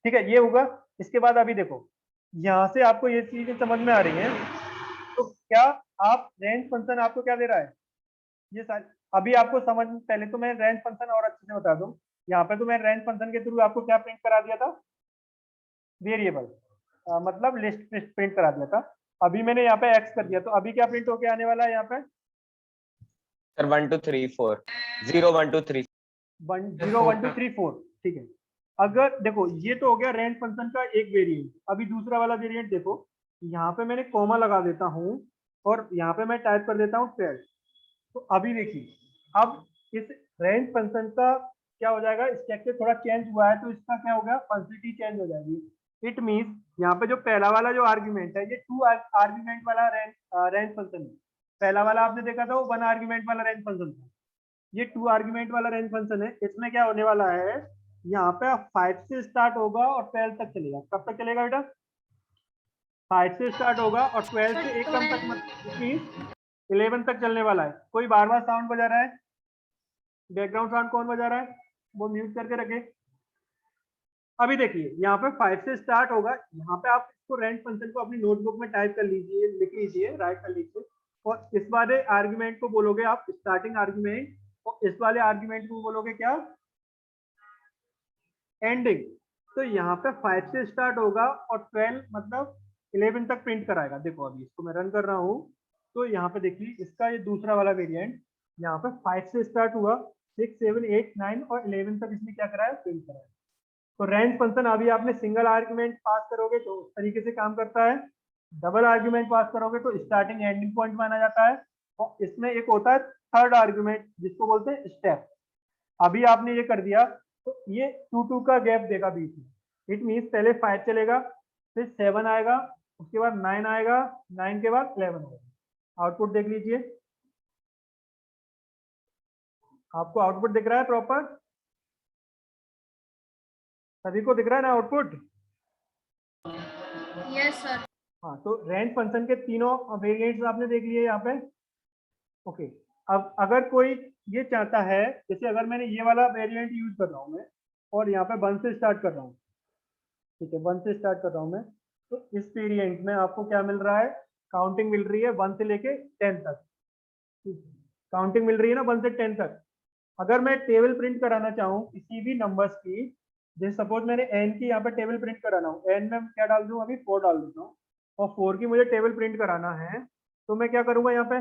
ठीक है, ये होगा। इसके बाद अभी देखो, यहाँ से आपको ये चीजें समझ में आ रही हैं, तो क्या आप रेंज फंक्शन आपको क्या दे रहा है, ये सारी अभी आपको समझ। पहले तो मैं रेंज फंक्शन और अच्छे से बता दूं। यहाँ पे तो मैं रेंज फंक्शन के थ्रू आपको क्या प्रिंट करा दिया था? वेरिएबल, मतलब लिस्ट प्रिंट करा दिया था। अभी मैंने यहाँ पे एक्स कर दिया, तो अभी क्या प्रिंट होके आने वाला है यहाँ पे? सर 1 2 3 4 0 1 2 3 0 1 2 3 4। ठीक है, अगर देखो ये तो हो गया रेंज फंक्शन का एक वेरिएंट। अभी दूसरा वाला वेरिएंट देखो, यहाँ पे मैंने कॉमा लगा देता हूँ और यहाँ पे मैं टाइप कर देता हूँ 12। तो अभी देखिए, अब इस रेंज फंक्शन का क्या हो जाएगा, स्ट्रक्चर थोड़ा चेंज हुआ है, तो इसका क्या होगा, फंक्शनलिटी चेंज हो जाएगी। इट मींस यहाँ पे जो पहला वाला जो आर्ग्यूमेंट है, ये 2 आर्ग्यूमेंट वाला रेंज फंक्शन है। पहला वाला आपने देखा था वो 1 आर्ग्यूमेंट वाला रेंज फंक्शन था। ये 2 आर्ग्यूमेंट वाला रेंज फंक्शन है। इसमें क्या होने वाला है, यहाँ पे 5 से स्टार्ट होगा और 12 तक चलेगा। कब तक चलेगा बेटा? 5 से स्टार्ट होगा और 12 से एक कम तक, मतलब 11 तक चलने वाला है। कोई बार बार साउंड बजा रहा है? बैकग्राउंड साउंड कौन बजा रहा है? वो म्यूट करके रखे। अभी देखिए, यहाँ पे 5 से स्टार्ट होगा। यहाँ पे आप इसको रेंज फंक्शन को अपनी नोटबुक में टाइप कर लीजिए, लिख लीजिए, राइट कर लीजिए, और इस वाले आर्ग्यूमेंट को बोलोगे आप स्टार्टिंग आर्ग्यूमेंट, और इस वाले आर्ग्यूमेंट को बोलोगे क्या, एंडिंग। तो यहाँ पे 5 से स्टार्ट होगा और 12 मतलब 11 तक प्रिंट कराएगा। देखो अभी इसको मैं रन कर रहा हूँ, तो यहाँ पे देखिए इसका ये दूसरा वाला वेरिएंट, यहाँ पे 5 से स्टार्ट हुआ, 6 7 8 9 और 11 तक इसने क्या कराया, प्रिंट कराया। तो रेंज फंक्शन अभी आपने सिंगल आर्ग्यूमेंट पास करोगे तो उस तरीके से काम करता है, डबल आर्ग्यूमेंट पास करोगे तो स्टार्टिंग एंडिंग पॉइंट माना जाता है, और इसमें एक होता है थर्ड आर्ग्यूमेंट जिसको बोलते हैं स्टेप। अभी आपने ये कर दिया तो ये 2 2 का गैप देगा बीच में। इट मीन्स पहले 5 चलेगा, फिर 7 आएगा, उसके बाद 9 आएगा, 9 के बाद 11 आएगा। आउटपुट देख लीजिए, आपको आउटपुट दिख रहा है प्रॉपर? सभी को दिख रहा है ना आउटपुट? Yes sir. हाँ, तो रेंज फंक्शन के तीनों वेरिएंट्स आपने देख लिए यहाँ पे। ओके, अब अगर कोई ये चाहता है, जैसे अगर मैंने ये वाला वेरिएंट यूज कर रहा हूँ मैं, और यहाँ पे 1 से स्टार्ट कर रहा हूँ, ठीक है, 1 से स्टार्ट कर रहा हूँ मैं, तो इस वेरिएंट में आपको क्या मिल रहा है, काउंटिंग मिल रही है 1 से लेके 10 तक। काउंटिंग मिल रही है ना 1 से 10 तक। अगर मैं टेबल प्रिंट कराना चाहूँ किसी भी नंबर्स की, जैसे सपोज मैंने n की यहाँ पे टेबल प्रिंट कराना हो, n में क्या डाल दूँ, अभी 4 डाल देता हूँ, और 4 की मुझे टेबल प्रिंट कराना है, तो मैं क्या करूंगा, यहाँ पे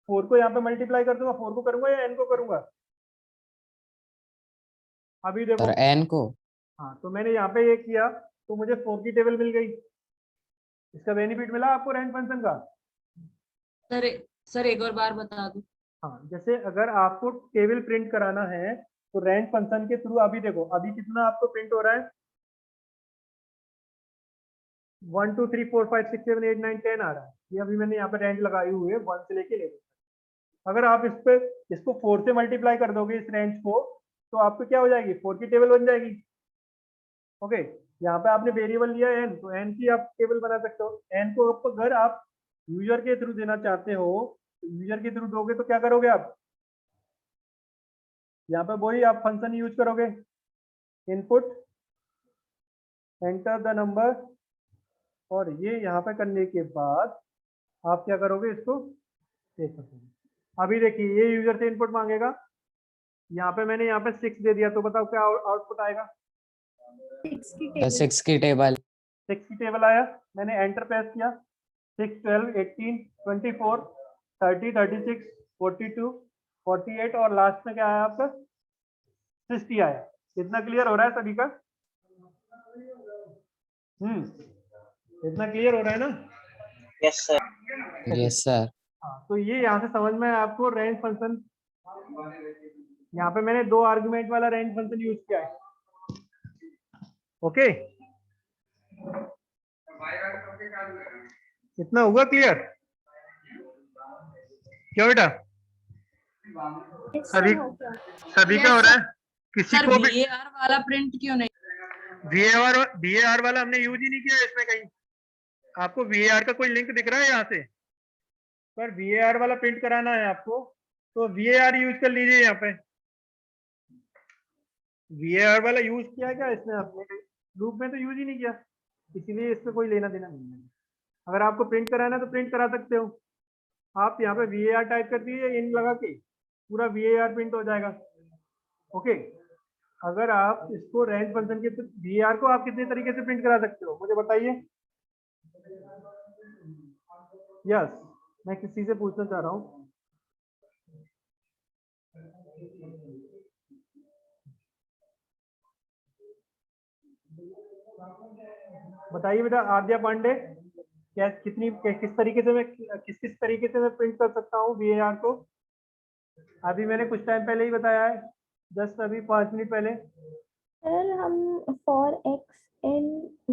4 को यहाँ पे मल्टीप्लाई कर दूंगा, 4 को करूंगा या n को करूंगा? अभी देखो सर एन को। हाँ, तो मैंने यहाँ पे ये किया तो मुझे 4 की टेबल मिल गई। इसका बेनिफिट मिला आपको रेंज फंक्शन का? सर एक और बार बता दो। हाँ, जैसे अगर आपको टेबल प्रिंट कराना है तो रेंज फंक्शन के थ्रू, अभी देखो अभी कितना आपको प्रिंट हो रहा है, 1 2 3 4 5 6 7 8 9 10 आ रहा है। ये अभी मैंने यहाँ पे रेंज लगाई हुई है 1 से लेके 11 तक। अगर आप इसको 4 से मल्टीप्लाई कर दोगे इस रेंज को, तो आपको क्या हो जाएगी, 4 की टेबल बन जाएगी। ओके, यहाँ पे आपने वेरिएबल लिया n, तो n की आप टेबल बना सकते हो। n को अगर आप यूजर के थ्रू देना चाहते हो, यूजर के थ्रू दोगे तो क्या करोगे आप, यहाँ पे वही आप फंक्शन यूज करोगे, इनपुट एंटर द नंबर, और ये यहाँ पे करने के बाद आप क्या करोगे, इसको देख सकते हो। अभी देखिए ये यूजर से इनपुट मांगेगा, यहाँ पे मैंने यहाँ पे 6 दे दिया, तो बताओ क्या आउटपुट आएगा। 6 की टेबल 6 की टेबल आया, मैंने एंटर प्रेस किया, 6 12 18 24 30 36 42 48 और लास्ट में क्या आया आपका 60 आया। इतना क्लियर हो रहा है सभी का? इतना क्लियर हो रहा है ना? Yes sir. हाँ, तो ये यहाँ से समझ में आया आपको रेंज फंक्शन। यहाँ पे मैंने 2 आर्गुमेंट वाला रेंज फंक्शन यूज किया है। ओके, इतना हुआ क्लियर? क्या बेटा सभी सभी का हो रहा है? किसी सर को भी VAR वाला प्रिंट क्यों नहीं? VAR वाला हमने यूज ही नहीं किया इसमें कहीं। आपको VAR का कोई लिंक दिख रहा है यहाँ से? पर VAR वाला प्रिंट कराना है आपको तो VAR यूज कर लीजिए। यहाँ पे VAR वाला यूज किया है क्या इसमें आपने? लूप में तो यूज ही नहीं किया, इसीलिए इसमें कोई लेना देना नहीं है। अगर आपको प्रिंट कराना है तो प्रिंट करा सकते हो। आप यहाँ पे VAR टाइप कर दीजिए, इन लगा के पूरा VAR प्रिंट हो जाएगा। ओके, अगर आप इसको रेंज फंक्शन के तो VAR को आप कितने तरीके से प्रिंट करा सकते हो मुझे बताइए। यस, मैं किसी से पूछना चाह रहा हूँ। बताइए बेटा आद्या पांडे, क्या किस तरीके से मैं किस तरीके से मैं प्रिंट कर सकता हूँ VAR को? अभी मैंने कुछ टाइम पहले ही बताया है, जस्ट अभी 5 मिनट पहले। सर हम फॉर एक्स इन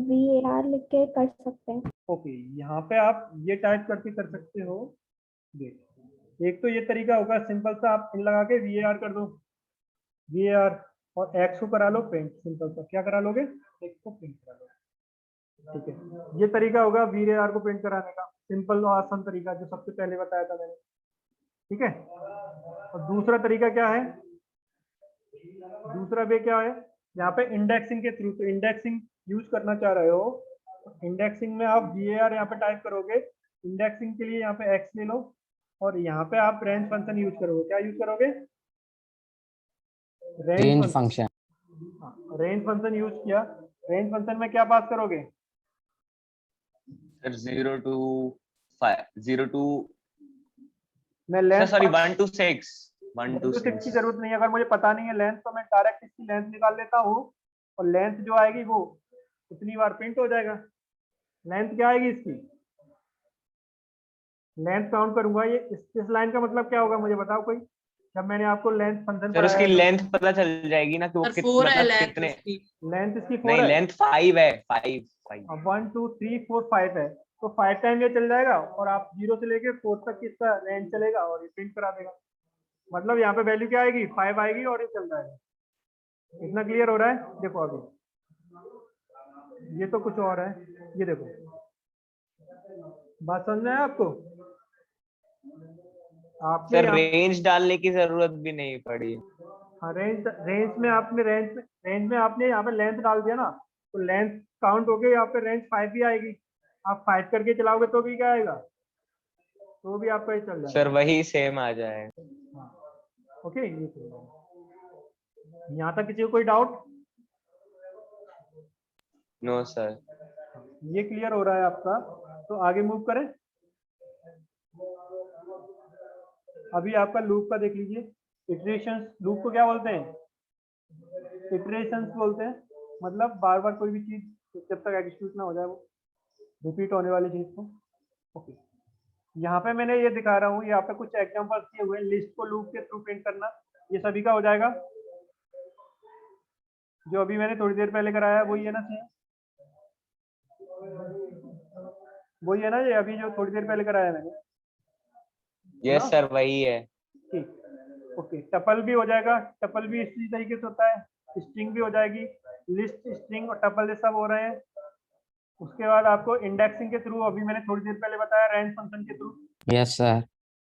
VAR लिख के कर सकते हैं। ओके, यहाँ पे आप ये टाइप करके कर सकते हो। देख, एक तो ये तरीका होगा सिंपल सा, आप इन लगा के VAR कर दो, VAR, और एक्स को करा लो प्रिंट। सिंपल सा क्या करा लोगे, एक्स को प्रिंट करा लो। ठीक है, ये तरीका होगा VAR को प्रिंट कराने का, सिंपल और आसान तरीका जो सबसे पहले बताया था मैंने। ठीक है, और दूसरा तरीका क्या है, दूसरा वे क्या है, यहाँ पे इंडेक्सिंग के थ्रू। तो इंडेक्सिंग यूज करना चाह रहे हो, इंडेक्सिंग में आप VAR यहाँ पे टाइप करोगे, इंडेक्सिंग के लिए यहाँ पे एक्स ले लो, और यहाँ पे आप रेंज फंक्शन यूज करोगे। क्या यूज करोगे? Range function. Range function use किया, रेंज फंक्शन में क्या पास करोगे? सर 0 to 5 0 to मैं लेंथ सॉरी 1 to 6 1 to 6 की 6। जरूरत नहीं है। अगर मुझे पता नहीं है लेंथ तो मैं डायरेक्ट इसकी लेंथ निकाल लेता हूँ, और लेंथ जो आएगी वो उतनी बार प्रिंट हो जाएगा। लेंथ क्या आएगी इसकी? लेंथ काउंट करूंगा। ये इस लाइन का मतलब क्या होगा मुझे बताओ कोई? जब मैंने आपको लेंथ फंक्शन सर उसकी लेंथ पता चल जाएगी ना कि वो सर कितने 4 है मतलब लेंथ कितने। उसकी। लेंथ इसकी 4 नहीं है, लेंथ 5 है 5 1 2 3 4 5 है, तो 5 टाइम ये चल जाएगा, और आप 0 से लेके 4 तक इसका रेंज चलेगा और ये प्रिंट करा देगा। मतलब यहाँ पे वैल्यू क्या आएगी? 5 आएगी और ये चल जाएगा। इतना क्लियर हो रहा है? देखो अभी ये तो कुछ और है, ये देखो, बात समझ में आया आपको? आपने सर रेंज डालने की जरूरत भी नहीं पड़ी। हाँ, रेंज में आपने रेंज में आपने यहाँ पे लेंथ डाल दिया ना, तो लेंथ काउंट हो गई, यहाँ पे रेंज 5 भी आएगी। आप 5 करके चलाओगे तो भी क्या आएगा? तो भी आपका ये चल जाएगा। सर वही सेम आ जाएगा। हाँ, ओके, ये चल जाएगा। यहाँ तक किसी को कोई डाउट? No sir. ये क्लियर हो रहा है आपका, तो आगे मूव करें। अभी आपका लूप का देख लीजिए, इटरेशंस। लूप को क्या बोलते हैं? इटरेशंस बोलते हैं। मतलब बार बार कोई भी चीज जब तक एग्जीक्यूट ना हो जाए वो रिपीट होने वाली चीज को। ओके, यहाँ पे मैंने ये दिखा रहा हूँ, यहाँ पे कुछ एग्जांपल्स दिए हुए हैं। लिस्ट को लूप के थ्रू प्रिंट करना, ये सभी का हो जाएगा। जो अभी मैंने थोड़ी देर पहले कराया वही है ना? वही है ना ये अभी जो थोड़ी देर पहले कराया मैंने? यस सर वही है। ठीक, ओके। टपल भी हो जाएगा, टपल भी इसी तरीके से होता है। स्ट्रिंग भी हो जाएगी, लिस्ट स्ट्रिंग और टपल ये सब हो रहे हैं। उसके बाद आपको इंडेक्सिंग के थ्रू, अभी मैंने थोड़ी देर पहले बताया, रेंज फंक्शन के थ्रू, यस सर।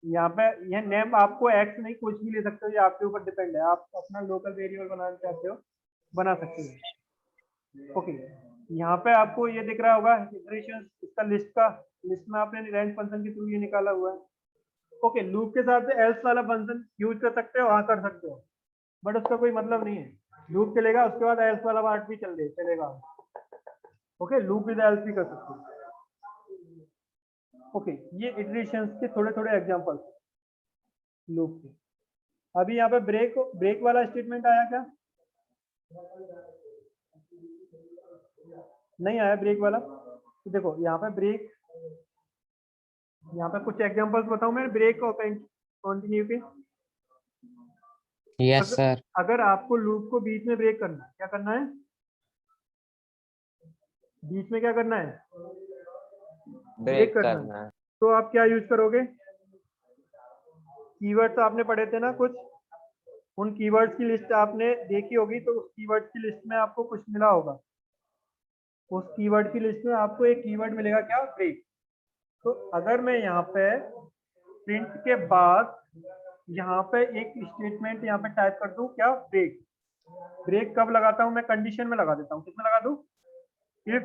यहाँ पे यह नेम आपको एक्स नहीं कुछ भी ले सकते हो, ये आपके ऊपर डिपेंड है, आप अपना लोकल वेरिएबल बनाना चाहते हो बना सकते हो। ओके, यहाँ पे आपको ये दिख रहा होगा इटरेशन इसका लिस्ट में आपने रेंज फंक्शन के थ्रू ये निकाला हुआ है। ओके, लूप के साथ एल्स वाला फंक्शन यूज कर सकते हो, हाँ कर सकते हो, बट उसका कोई मतलब नहीं है। लूप चलेगा, उसके बाद एल्स वाला पार्ट भी चलेगा। ओके, लूप विद एल्स भी कर सकते हो। ओके, ये इटरेशंस के थोड़े थोड़े एग्जांपल्स लूप के। अभी यहाँ पे ब्रेक वाला स्टेटमेंट आया क्या? नहीं आया ब्रेक वाला। तो देखो यहाँ पे ब्रेक, यहाँ पे कुछ एग्जांपल्स बताऊं मैं ब्रेक और कंटिन्यू के। Yes sir. अगर आपको लूप को बीच में ब्रेक करना है, क्या करना है? बीच में क्या करना है? ब्रेक करना है। तो आप क्या यूज करोगे? कीवर्ड्स आपने पढ़े थे ना कुछ, उन कीवर्ड्स की लिस्ट आपने देखी होगी, तो उस कीवर्ड्स की लिस्ट में आपको कुछ मिला होगा। उस कीवर्ड की लिस्ट में आपको एक कीवर्ड मिलेगा, क्या? ब्रेक। तो अगर मैं यहाँ पे प्रिंट के बाद यहाँ पे एक स्टेटमेंट यहाँ पे टाइप कर दूं, क्या? ब्रेक। ब्रेक कब लगाता हूँ मैं? कंडीशन में लगा देता हूँ। किसमें लगा दूं? इफ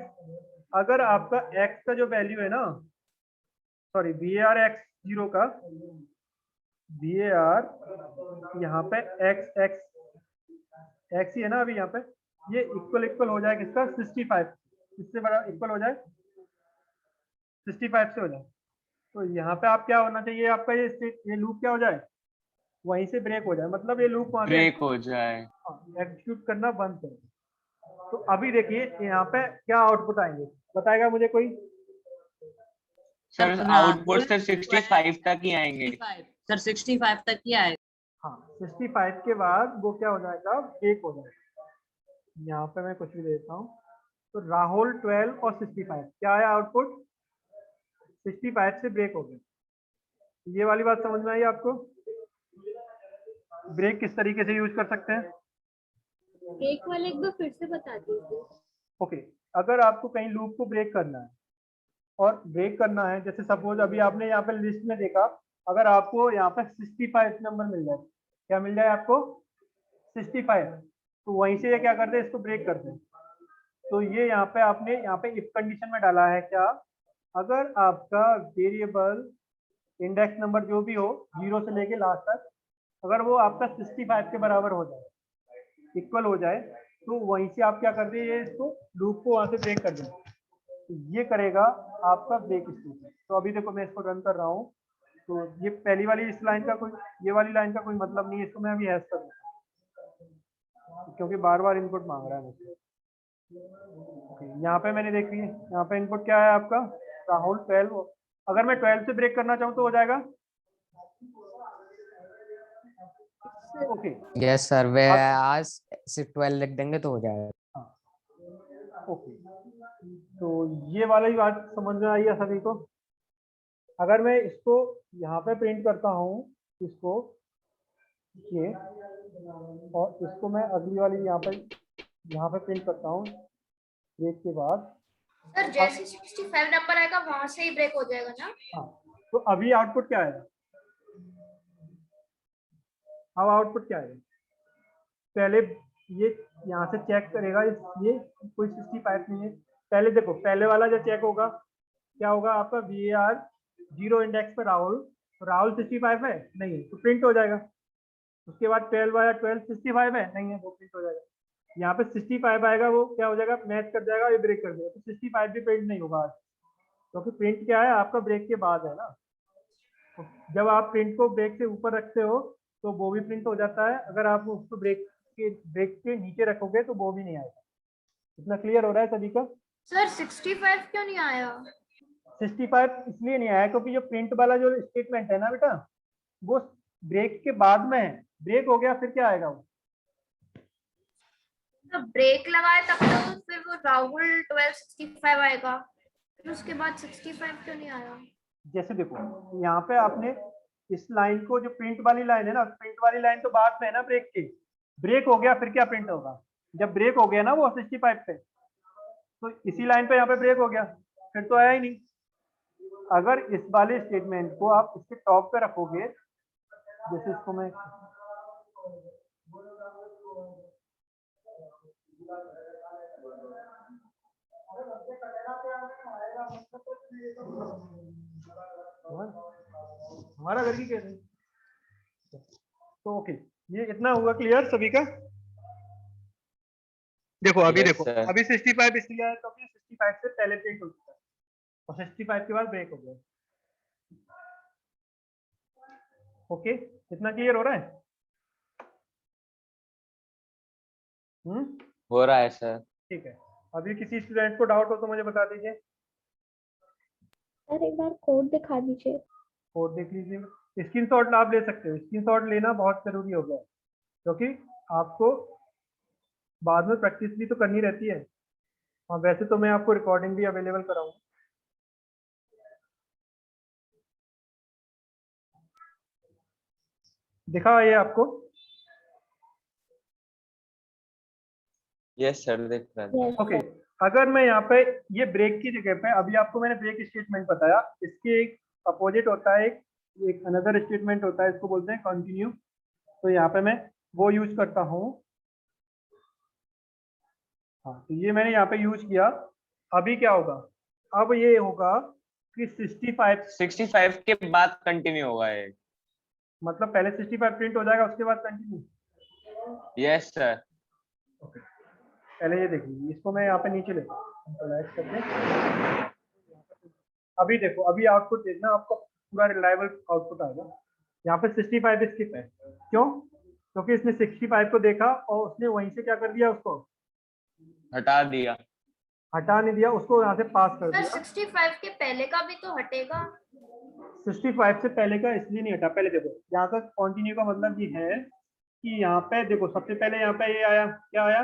अगर आपका x का जो वैल्यू है ना, सॉरी var x0 का var यहाँ पे x ही है ना अभी यहाँ पे, ये इक्वल हो जाए किसका? 65। इससे बड़ा इक्वल हो जाए 65 से हो जाए। तो यहाँ पे आप क्या होना चाहिए, आपका ये लूप क्या हो जाए? वहीं से ब्रेक हो जाए, मतलब ये लूप वहां ब्रेक हो जाए। एग्जीक्यूट करना बंद करें। तो अभी देखिए यहाँ पे क्या आउटपुट आएंगे, बताएगा मुझे कोई? सर आउटपुट सर 65 तक ही आएंगे। 65 सर 65 तक ही आएगा। हाँ, 65 के बाद वो क्या हो जाएगा? ब्रेक हो जाएगा। यहाँ पे मैं कुछ भी देता हूँ, तो राहुल 12 और 65 क्या आया आउटपुट? 65 से ब्रेक हो गया। ये वाली बात समझ में आई आपको? ब्रेक किस तरीके से यूज कर सकते हैं? ब्रेक वाले एक बार फिर से बता दीजिए। ओके, अगर आपको कहीं लूप को ब्रेक करना है और ब्रेक करना है, जैसे सपोज अभी आपने यहाँ पे लिस्ट में देखा, अगर आपको यहाँ पे 65 नंबर मिल जाए, क्या मिल जाए आपको? 65, तो वहीं से ये क्या करते हैं? इसको ब्रेक करते हैं। तो ये यहाँ पे आपने यहाँ पे इफ कंडीशन में डाला है, क्या? अगर आपका वेरिएबल इंडेक्स नंबर जो भी हो 0 से लेके लास्ट तक, अगर वो आपका 65 के बराबर हो जाए, इक्वल हो जाए, तो वहीं से आप क्या करते हैं? ये इसको लूप को वहां से ब्रेक कर दें। तो ये करेगा आपका ब्रेक स्टेटमेंट। तो अभी देखो मैं इसको रन कर रहा हूँ, तो ये पहली वाली इस लाइन का कोई, ये वाली लाइन का कोई मतलब नहीं है, इसको मैं अभी हैश कर दूँ क्योंकि बार बार इनपुट मांग रहा है मुझसे। ओके, यहाँ पे मैंने देखी, यहाँ पे इनपुट क्या है आपका? राहुल 12। अगर मैं 12 से ब्रेक करना चाहूँ तो हो जाएगा? ओके, यस सर, वे आज से 12 लिख देंगे तो हो जाएगा। ओके, तो ये वाला ही बात समझ में आई है सभी को? अगर मैं इसको यहाँ पे प्रिंट करता हूँ, इसको ये, और इसको मैं अगली वाली यहाँ पे प्रिंट करता हूँ ब्रेक के बाद। सर जैसे 65 नंबर आएगा वहां से ही ब्रेक हो जाएगा ना? हाँ, तो अभी आउटपुट क्या आएगा? अब आउटपुट क्या आएगा? पहले ये यहाँ से चेक करेगा, ये कोई 65 नहीं है। पहले देखो, पहले वाला जो चेक होगा क्या होगा आपका? var 0 इंडेक्स पर राहुल, तो राहुल 65 है? नहीं है, तो प्रिंट हो जाएगा। उसके बाद 12 आया, 12 65 है? नहीं है, वो प्रिंट हो जाएगा। यहाँ पे 65 आएगा, वो क्या हो जाएगा? मैच कर जाएगा, ये ब्रेक कर देगा, तो 65 भी प्रिंट नहीं होगा आज, क्योंकि प्रिंट क्या है आपका? ब्रेक के बाद है ना। तो जब आप प्रिंट को ब्रेक से ऊपर रखते हो तो वो भी प्रिंट हो जाता है, अगर आप उसको ब्रेक के नीचे रखोगे तो वो भी नहीं आएगा। इतना क्लियर हो रहा है सभी का? सर 65 क्यों नहीं आया? 65 इसलिए नहीं आया क्योंकि जो प्रिंट वाला जो स्टेटमेंट है ना बेटा, वो ब्रेक के बाद में है। ब्रेक हो गया फिर क्या आएगा? वो तो ब्रेक लगाए तब तो फिर वो राहुल 1265 आएगा, फिर उसके बाद 65 क्यों नहीं आया? जैसे देखो यहाँ पे आपने इस लाइन को, जो प्रिंट वाली लाइन है ना, प्रिंट वाली लाइन तो बाद में है ना ब्रेक के, ब्रेक हो गया फिर क्या प्रिंट होगा? जब ब्रेक हो गया ना वो 65 पे, तो इसी लाइन पे यहाँ पे ब्रेक हो गया, फिर तो आया ही नहीं। अगर इस वाले स्टेटमेंट को आप इसके टॉप पे रखोगे, जैसे इसको मैं हमारा घर की कैसे, तो ओके, ये इतना हुआ क्लियर सभी का। देखो अभी Yes, देखो sir. अभी 65 इसलिए आया क्योंकि 65 से पहले ब्रेक हो चुका है और 65 के बाद ब्रेक हो गया। ओके, इतना क्लियर हो रहा है? हो रहा है सर। ठीक है, अभी किसी स्टूडेंट को डाउट हो तो मुझे बता दीजिए। सर एक बार कोड दिखा दीजिए। कोड देख लीजिए, स्क्रीनशॉट आप ले सकते हो, स्क्रीनशॉट लेना बहुत जरूरी हो गया है क्योंकि आपको बाद में प्रैक्टिस भी तो करनी रहती है, और वैसे तो मैं आपको रिकॉर्डिंग भी अवेलेबल कराऊंगा। दिखा ये आपको? यस सर, देख रहा है। यस ओके, अगर मैं यहाँ पे ये ब्रेक की जगह पे, अभी आपको मैंने ब्रेक स्टेटमेंट बताया, इसके एक अपोजिट होता है, एक अनदर स्टेटमेंट होता है, इसको बोलते हैं कंटिन्यू। तो यहाँ पे मैं वो यूज करता हूँ। हाँ, तो ये मैंने यहाँ पे यूज किया। अभी क्या होगा, अब ये होगा कि 65 के बाद कंटिन्यू होगा ये। मतलब पहले 65 प्रिंट हो जाएगा, उसके बाद कंटिन्यू। Yes sir. पहले ये देखिए, इसको मैं यहाँ पे नीचे लेता हूँ, करके अभी देखो, अभी आउटपुट देखना, आपको पूरा रिलायबल आउटपुट आएगा। यहाँ पे 65 स्किप है, क्यों? क्योंकि इसने 65 को देखा और उसने वहीं से क्या कर दिया, उसको हटा दिया। हटा नहीं दिया, उसको यहाँ से पास कर सर दिया। 65 के पहले का भी तो हटेगा। 65 से पहले का इसलिए नहीं हटा। पहले देखो, यहाँ का कंटिन्यू का मतलब ये है कि यहाँ पे देखो, सबसे पहले यहाँ पे ये आया, क्या आया,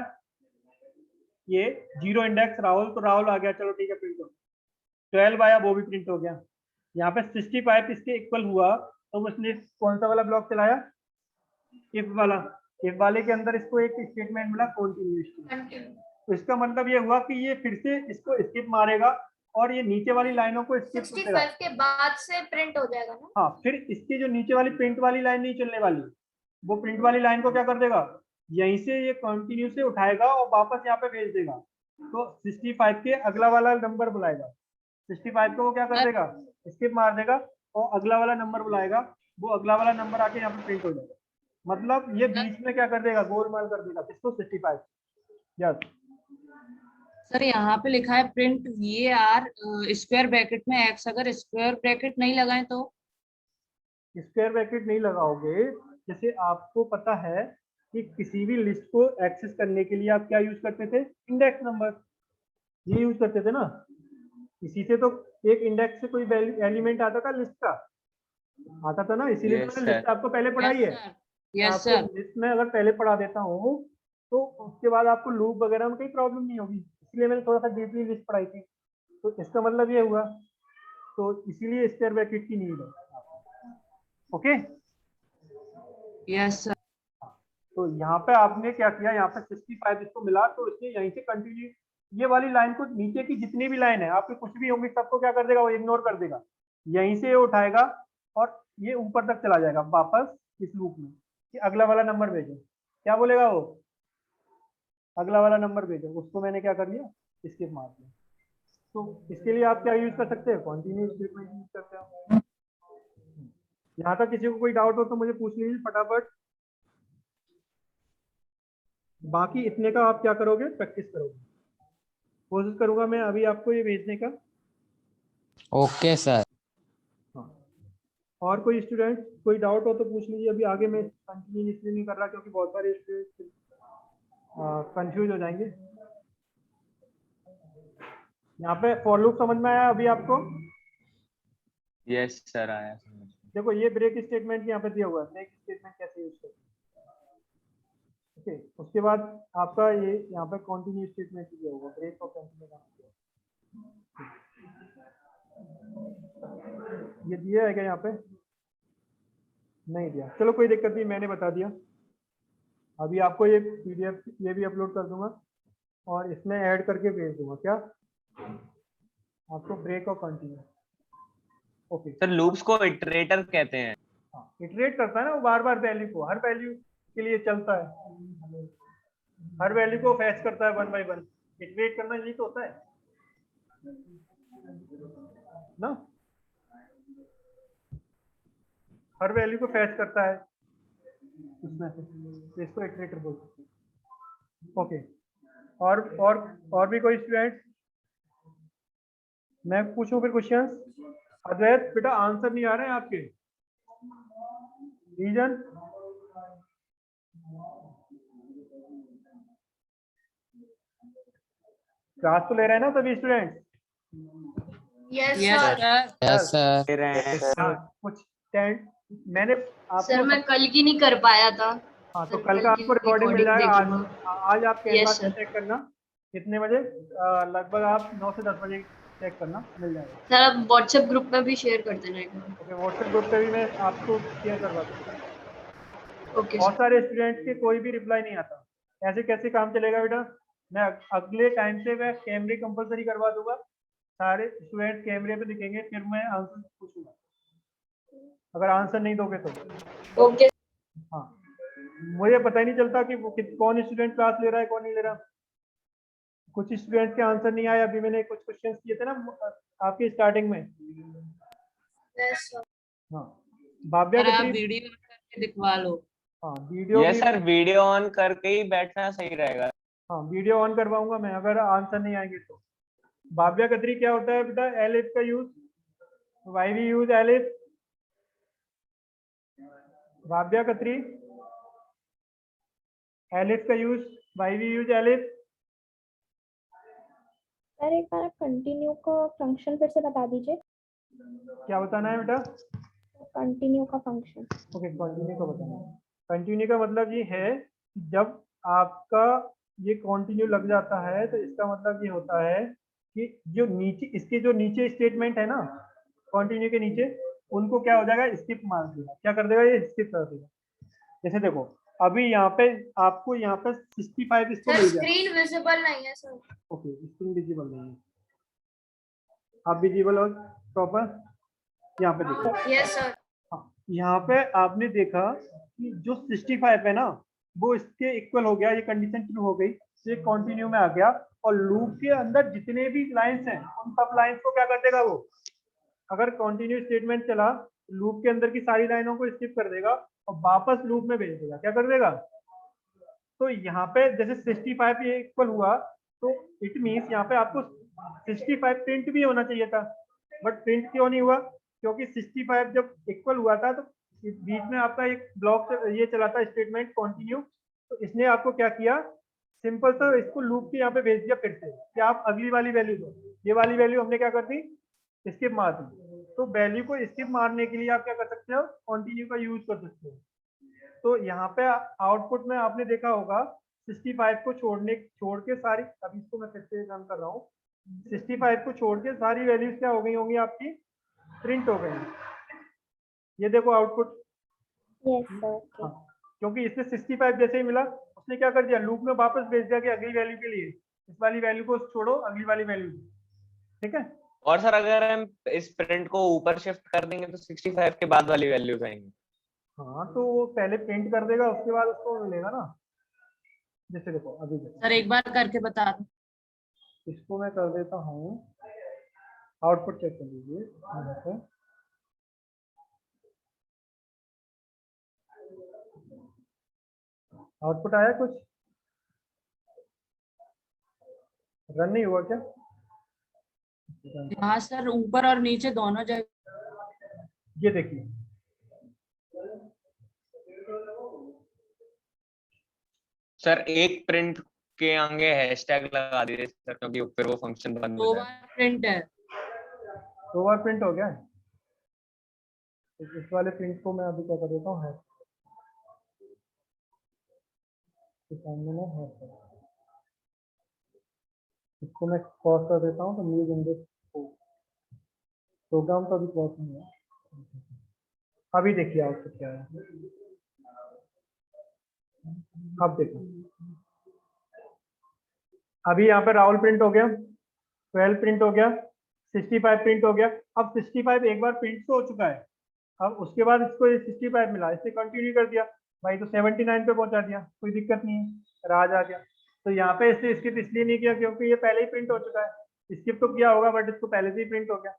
ये 0 इंडेक्स राहुल, तो राहुल आ गया, चलो ठीक है, प्रिंट हो। 12 आया, वो भी प्रिंट हो गया। यहाँ पे 65 इसके इक्वल हुआ, तो उसने कौन सा वाला ब्लॉक चलाया, इफ वाला। इफ वाले के अंदर इसको एक स्टेटमेंट मिला कंटिन्यू। तो इसका मतलब ये हुआ कि ये फिर से इसको स्किप मारेगा और ये नीचे वाली लाइनों को स्किप करेगा। 65 के बाद से प्रिंट हो जाएगा ना। हाँ, फिर इसकी जो नीचे वाली प्रिंट वाली लाइन नहीं चलने वाली, वो प्रिंट वाली लाइन को क्या कर देगा, यहीं से ये कंटिन्यू से उठाएगा और वापस यहाँ पे भेज देगा। तो 65 के अगला वाला नंबर बुलाएगा, 65 को वो क्या कर देगा, स्किप मार देगा और अगला वाला नंबर बुलाएगा, वो अगला वाला नंबर आके यहाँ पे प्रिंट हो जाएगा। मतलब ये बीच में क्या कर देगा, गोलमाल कर देगा, किसको, 65। यस सर यहाँ पे लिखा है प्रिंट var स्क्वायर ब्रैकेट में x, अगर स्क्वायर ब्रैकेट नहीं लगाएं तो? स्क्वायर ब्रैकेट नहीं लगाओगे, जैसे आपको पता है कि किसी भी लिस्ट को एक्सेस करने के लिए आप क्या यूज करते थे, इंडेक्स नंबर, ये यूज करते थे ना। इसी से तो एक इंडेक्स से कोई एलिमेंट आता था, लिस्ट का आता था ना, इसीलिए Yes, तो मैंने लिस्ट आपको पहले पढ़ाई है। यस आपको सर। लिस्ट में अगर पहले पढ़ा देता हूँ तो उसके बाद आपको लूप वगैरह में कोई प्रॉब्लम नहीं होगी, इसलिए मैंने थोड़ा सा डीपली लिस्ट पढ़ाई थी। तो इसका मतलब ये हुआ, तो इसीलिए स्क्वायर ब्रैकेट की नीड है। Okay, yes sir. तो यहाँ पे आपने क्या किया, यहाँ पे 65 इसको मिला, तो इसने यहीं से कंटिन्यू ये वाली लाइन को, नीचे की जितनी भी लाइन है आपके कुछ भी होंगी सबको क्या कर देगा, वो इग्नोर कर देगा, यहीं से ये उठाएगा और ये ऊपर तक चला जाएगा वापस इस लूप में कि अगला वाला नंबर भेजो। क्या बोलेगा वो, अगला वाला नंबर भेजो, उसको मैंने क्या कर लिया, स्किप मार दिया। तो इसके लिए आप क्या यूज कर सकते हैं, कंटिन्यू स्टेटमेंट यूज करते हो। यहाँ तक किसी को कोई डाउट हो तो मुझे पूछ लीजिए फटाफट। बाकी इतने का आप क्या करोगे, प्रैक्टिस करोगे। कोशिश करूंगा मैं अभी आपको ये भेजने का। Okay sir. हाँ, और कोई स्टूडेंट कोई डाउट हो तो पूछ लीजिए। अभी आगे मैं कंटिन्यू इसलिए नहीं कर रहा क्योंकि बहुत सारे स्टूडेंट कंफ्यूज हो जाएंगे। यहाँ पे फॉर लूप समझ में आया अभी आपको? यस सर, आया समझ। देखो ये ब्रेक स्टेटमेंट यहाँ पे दिया हुआ है, ब्रेक स्टेटमेंट कैसे यूज करते हैं। ओके, उसके बाद आपका ये यहाँ पे कंटिन्यू स्टेटमेंट दिया हुआ, ब्रेक और कंटिन्यू का ये दिया है क्या यहाँ पे, नहीं दिया, चलो कोई दिक्कत नहीं, मैंने बता दिया। अभी आपको ये PDF ये भी अपलोड कर दूंगा और इसमें ऐड करके भेज दूंगा। क्या आपको ब्रेक और कंटिन्यू? ओके सर लूप्स को इटरेटर कहते हैं। हाँ, इटरेट करता है ना वो बार बार वैल्यू को, हर वैल्यू के लिए चलता है, हर वैल्यू को फैच करता है 1 बाय 1। इटरेट करना यही तो होता है ना, हर वैल्यू को फैच करता है उसमें से, तो इसको इटरेटर बोलते हैं। ओके और भी कोई स्टूडेंट? मैं पूछूं फिर क्वेश्चंस? अद्वैत बेटा आंसर नहीं आ रहे हैं आपके, रीजन? क्लास तो ले रहे हैं ना सभी student? Yes yes sir. Sir. Yes sir. दे रहे हैं सर। हाँ, कुछ मैंने आपको सर मैं कल की नहीं कर पाया था। हाँ तो सर, कल का की आपको रिकॉर्डिंग मिल जाएगा। देखूंगा। आज आप कैनवा Yes, से sir. चेक करना कितने बजे, लगभग आप 9 से 10 बजे चेक करना, मिल जाएगा। सर आप व्हाट्सएप ग्रुप में भी शेयर कर देना एक बार। ओके व्हाट्सएप ग्रुप पे भी मैं आपको शेयर करवा दूँगा। ओके बहुत सर। सारे स्टूडेंट्स के कोई भी रिप्लाई नहीं आता, ऐसे कैसे काम चलेगा बेटा? मैं अगले टाइम से मैं कैमरे कंपलसरी करवा दूंगा, सारे स्टूडेंट कैमरे पे दिखेंगे, फिर मैं आंसर पूछूंगा अगर आंसर नहीं दोगे तो। ओके। हाँ मुझे पता ही नहीं चलता कि कौन स्टूडेंट क्लास ले रहा है कौन नहीं ले रहा। कुछ स्टूडेंट्स के आंसर नहीं आए, अभी मैंने कुछ क्वेश्चंस किए थे ना आपके स्टार्टिंग में। Yes sir. हाँ भाव्या सर आप कतरी, वीडियो करके दिखवा लो। हाँ वीडियो ये भी, सर वीडियो ऑन करके ही बैठना सही रहेगा। हाँ वीडियो ऑन करवाऊंगा मैं अगर आंसर नहीं आएंगे तो। भाव्या कतरी क्या होता है बेटा एलिफ का use? Why we use elif? Bhavya Katri elif का use, why we use elif? Sir एक बार कंटिन्यू का फंक्शन फिर से बता दीजिए। क्या बताना है बेटा? कंटिन्यू का फंक्शन। ओके कंटिन्यू का बताना है। कंटिन्यू का मतलब ये है कि जब आपका ये कंटिन्यू लग जाता है तो इसका मतलब ये होता है कि जो नीचे इसके जो नीचे स्टेटमेंट है ना कंटिन्यू के नीचे, उनको क्या हो जाएगा स्किप मार देगा। क्या कर देगा ये? स्किप कर देगा। जैसे देखो अभी यहाँ पे आपको यहाँ पे 65 इसको सर मिल गया। स्क्रीन विजिबल नहीं है सर। ओके स्क्रीन विजिबल नहीं है, आप विजिबल और प्रॉपर यहाँ पे देखो। Yes sir. हाँ, यहाँ पे आपने देखा कि जो 65 है ना वो इसके इक्वल हो गया, ये कंडीशन ट्रू हो गई, ये कंटिन्यू में आ गया और लूप के अंदर जितने भी लाइंस हैं उन सब लाइंस को क्या कर देगा वो, अगर कंटिन्यू स्टेटमेंट चला लूप के अंदर की सारी लाइनों को स्किप कर देगा और वापस लूप में भेज देगा। क्या कर देगा? तो यहाँ पे जैसे 65 ये इक्वल हुआ तो इट मीन्स यहाँ पे आपको 65 प्रिंट भी होना चाहिए था, बट प्रिंट क्यों नहीं हुआ? क्योंकि 65 जब इक्वल हुआ था तो बीच में आपका एक ब्लॉक ये चला था स्टेटमेंट कंटिन्यू, तो इसने आपको क्या किया, सिंपल सा इसको लूप के यहाँ पे भेज दिया फिर से कि आप अगली वाली वैल्यू दो। ये वाली वैल्यू हमने क्या कर दी? स्किप मार दी। तो वैल्यू को स्किप मारने के लिए आप क्या कर सकते हो? कंटिन्यू का यूज कर सकते हो। तो यहाँ पे आउटपुट में आपने देखा होगा 65 को छोड़ के सारी, अभी इसको मैं फिर से रन कर रहा हूँ, 65 को छोड़ के सारी वैल्यूज क्या हो गई होंगी आपकी? प्रिंट हो गई। ये देखो आउटपुट। Yes sir. हाँ, क्योंकि इसने 65 जैसे ही मिला उसने क्या कर दिया, लूप में वापस भेज दिया कि अगली वैल्यू के लिए इस वाली वैल्यू को छोड़ो, अगली वाली वैल्यू। ठीक है। और सर अगर हम इस प्रिंट को ऊपर शिफ्ट कर देंगे तो 65 के बाद वाली वैल्यूज आएंगी। हाँ तो वो पहले प्रिंट कर देगा उसके बाद उसको मिलेगा ना। जैसे देखो अभी देखो सर एक बार करके बता दो। इसको मैं कर देता हूँ, आउटपुट चेक कर लीजिए यहाँ पे। आउटपुट आया कुछ? रन नहीं हुआ क्या? हाँ सर ऊपर और नीचे दोनों जगह। ये देखिए सर एक प्रिंट के आगे हैशटैग लगा दीजिए सर, क्योंकि फिर वो फंक्शन बंद हो दो जाएगा। बार प्रिंट है। 2 बार प्रिंट हो गया है। तो इस वाले प्रिंट को मैं अभी क्या कर देता हूँ, है सामने में है, इसको मैं क्रॉस कर देता हूँ तो न्यू जनरेट प्रोग्राम तो अभी क्रॉस नहीं है। अभी देखिए आउटपुट क्या है। अब देखो, अभी यहाँ पे राहुल प्रिंट हो गया, 12 प्रिंट हो गया, 65 प्रिंट हो गया। अब 65 एक बार प्रिंट तो हो चुका है, अब उसके बाद इसको ये 65 मिला, इसने कंटिन्यू कर दिया भाई, तो 79 पे पहुंचा दिया, कोई दिक्कत नहीं है, राज आ गया। तो यहाँ पे इसने स्किप इसलिए नहीं किया क्योंकि ये पहले ही प्रिंट हो चुका है, स्किप तो किया होगा बट इसको पहले से ही प्रिंट हो गया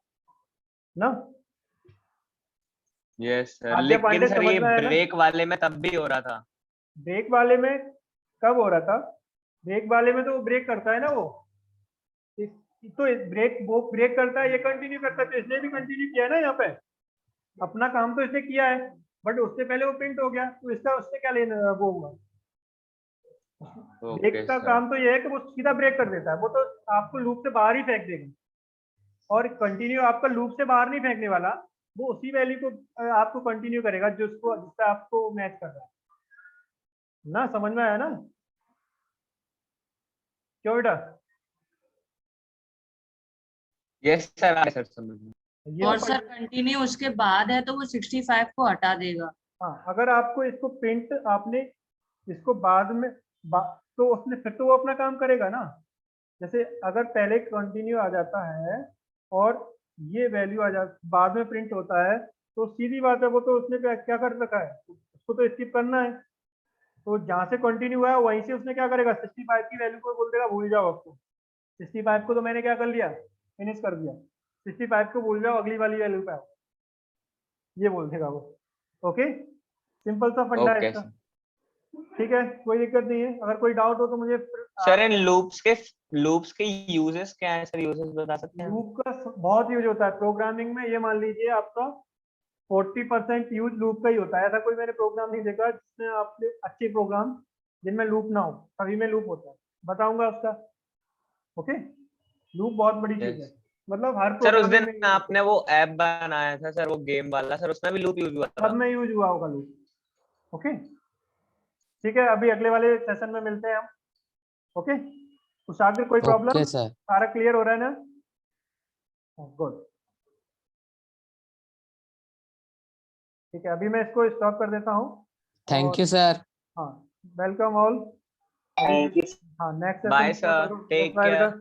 ना। यस सर, आद्य लेकिन पांडे सर ये समझ में आया ना? ब्रेक वाले में तब भी हो रहा था। ब्रेक वाले में कब हो रहा था? ब्रेक वाले में तो वो ब्रेक करता है ना, वो तो ब्रेक, वो ब्रेक करता है, ये कंटिन्यू करता है, तो इसने भी कंटिन्यू किया है ना, यहाँ पे अपना काम तो इसने किया है, बट उससे पहले वो प्रिंट हो गया, तो इसका उससे क्या लेना वो होगा। ब्रेक ओके का सर, काम तो ये है कि वो सीधा ब्रेक कर देता है, वो तो आपको लूप से बाहर ही फेंक देगा, और कंटिन्यू आपका लूप से बाहर नहीं फेंकने वाला, वो उसी वैल्यू को आपको कंटिन्यू करेगा जिसको जिससे आपको मैच कर रहा है ना। समझ में आया ना? क्यों बेटा? यस सर, आ सर समझ में। ये और तो सर कंटिन्यू उसके बाद है तो वो 65 को हटा देगा। हाँ, अगर आपको इसको प्रिंट आपने इसको बाद में तो उसने फिर तो वो अपना काम करेगा ना। जैसे अगर पहले कंटिन्यू आ जाता है और ये वैल्यू आ जाता बाद में प्रिंट होता है, तो सीधी बात है, वो तो उसने क्या कर रखा है, उसको तो स्किप करना है। तो जहाँ से कंटिन्यू हुआ है वहीं से उसने क्या करेगा, 65 की वैल्यू को बोल देगा भूल जाओ, आपको 65 को तो मैंने क्या कर लिया, फिनिश कर दिया, 65 को भूल जाओ, अगली वाली वैल्यू पे आओ, ये बोल देगा वो। ओके, सिंपल सा फंडा है ओके इसका। सर। ठीक है, कोई दिक्कत नहीं है, अगर कोई डाउट हो तो मुझे सर इन लूप्स के यूजेस क्या है सर, यूजेस बता सकते हैं? लूप का बहुत यूज होता है प्रोग्रामिंग में, ये मान लीजिए आपका 40% यूज लूप का ही होता है। ऐसा कोई मैंने प्रोग्राम नहीं देखा जिसमें आपने अच्छे प्रोग्राम जिनमें लूप ना हो, सभी में लूप होता है, बताऊंगा उसका। ओके, लूप बहुत बड़ी चीज है, Yes. मतलब हर सर उस प्रोग्रामिंग दिन में आपने वो ऐप बनाया था सर, वो गेम वाला, सर उसमें भी लूप यूज हुआ सब था। में यूज हुआ होगा लूप। ओके, ठीक है, अभी अगले वाले सेशन में मिलते हैं हम। ओके, कुशाग्र कोई प्रॉब्लम? Okay sir. सारा क्लियर हो रहा है ना? गुड, ठीक है, अभी मैं इसको स्टॉप कर देता हूँ। Thank you sir. हाँ, वेलकम ऑल। हाँ, next bye sir, take care.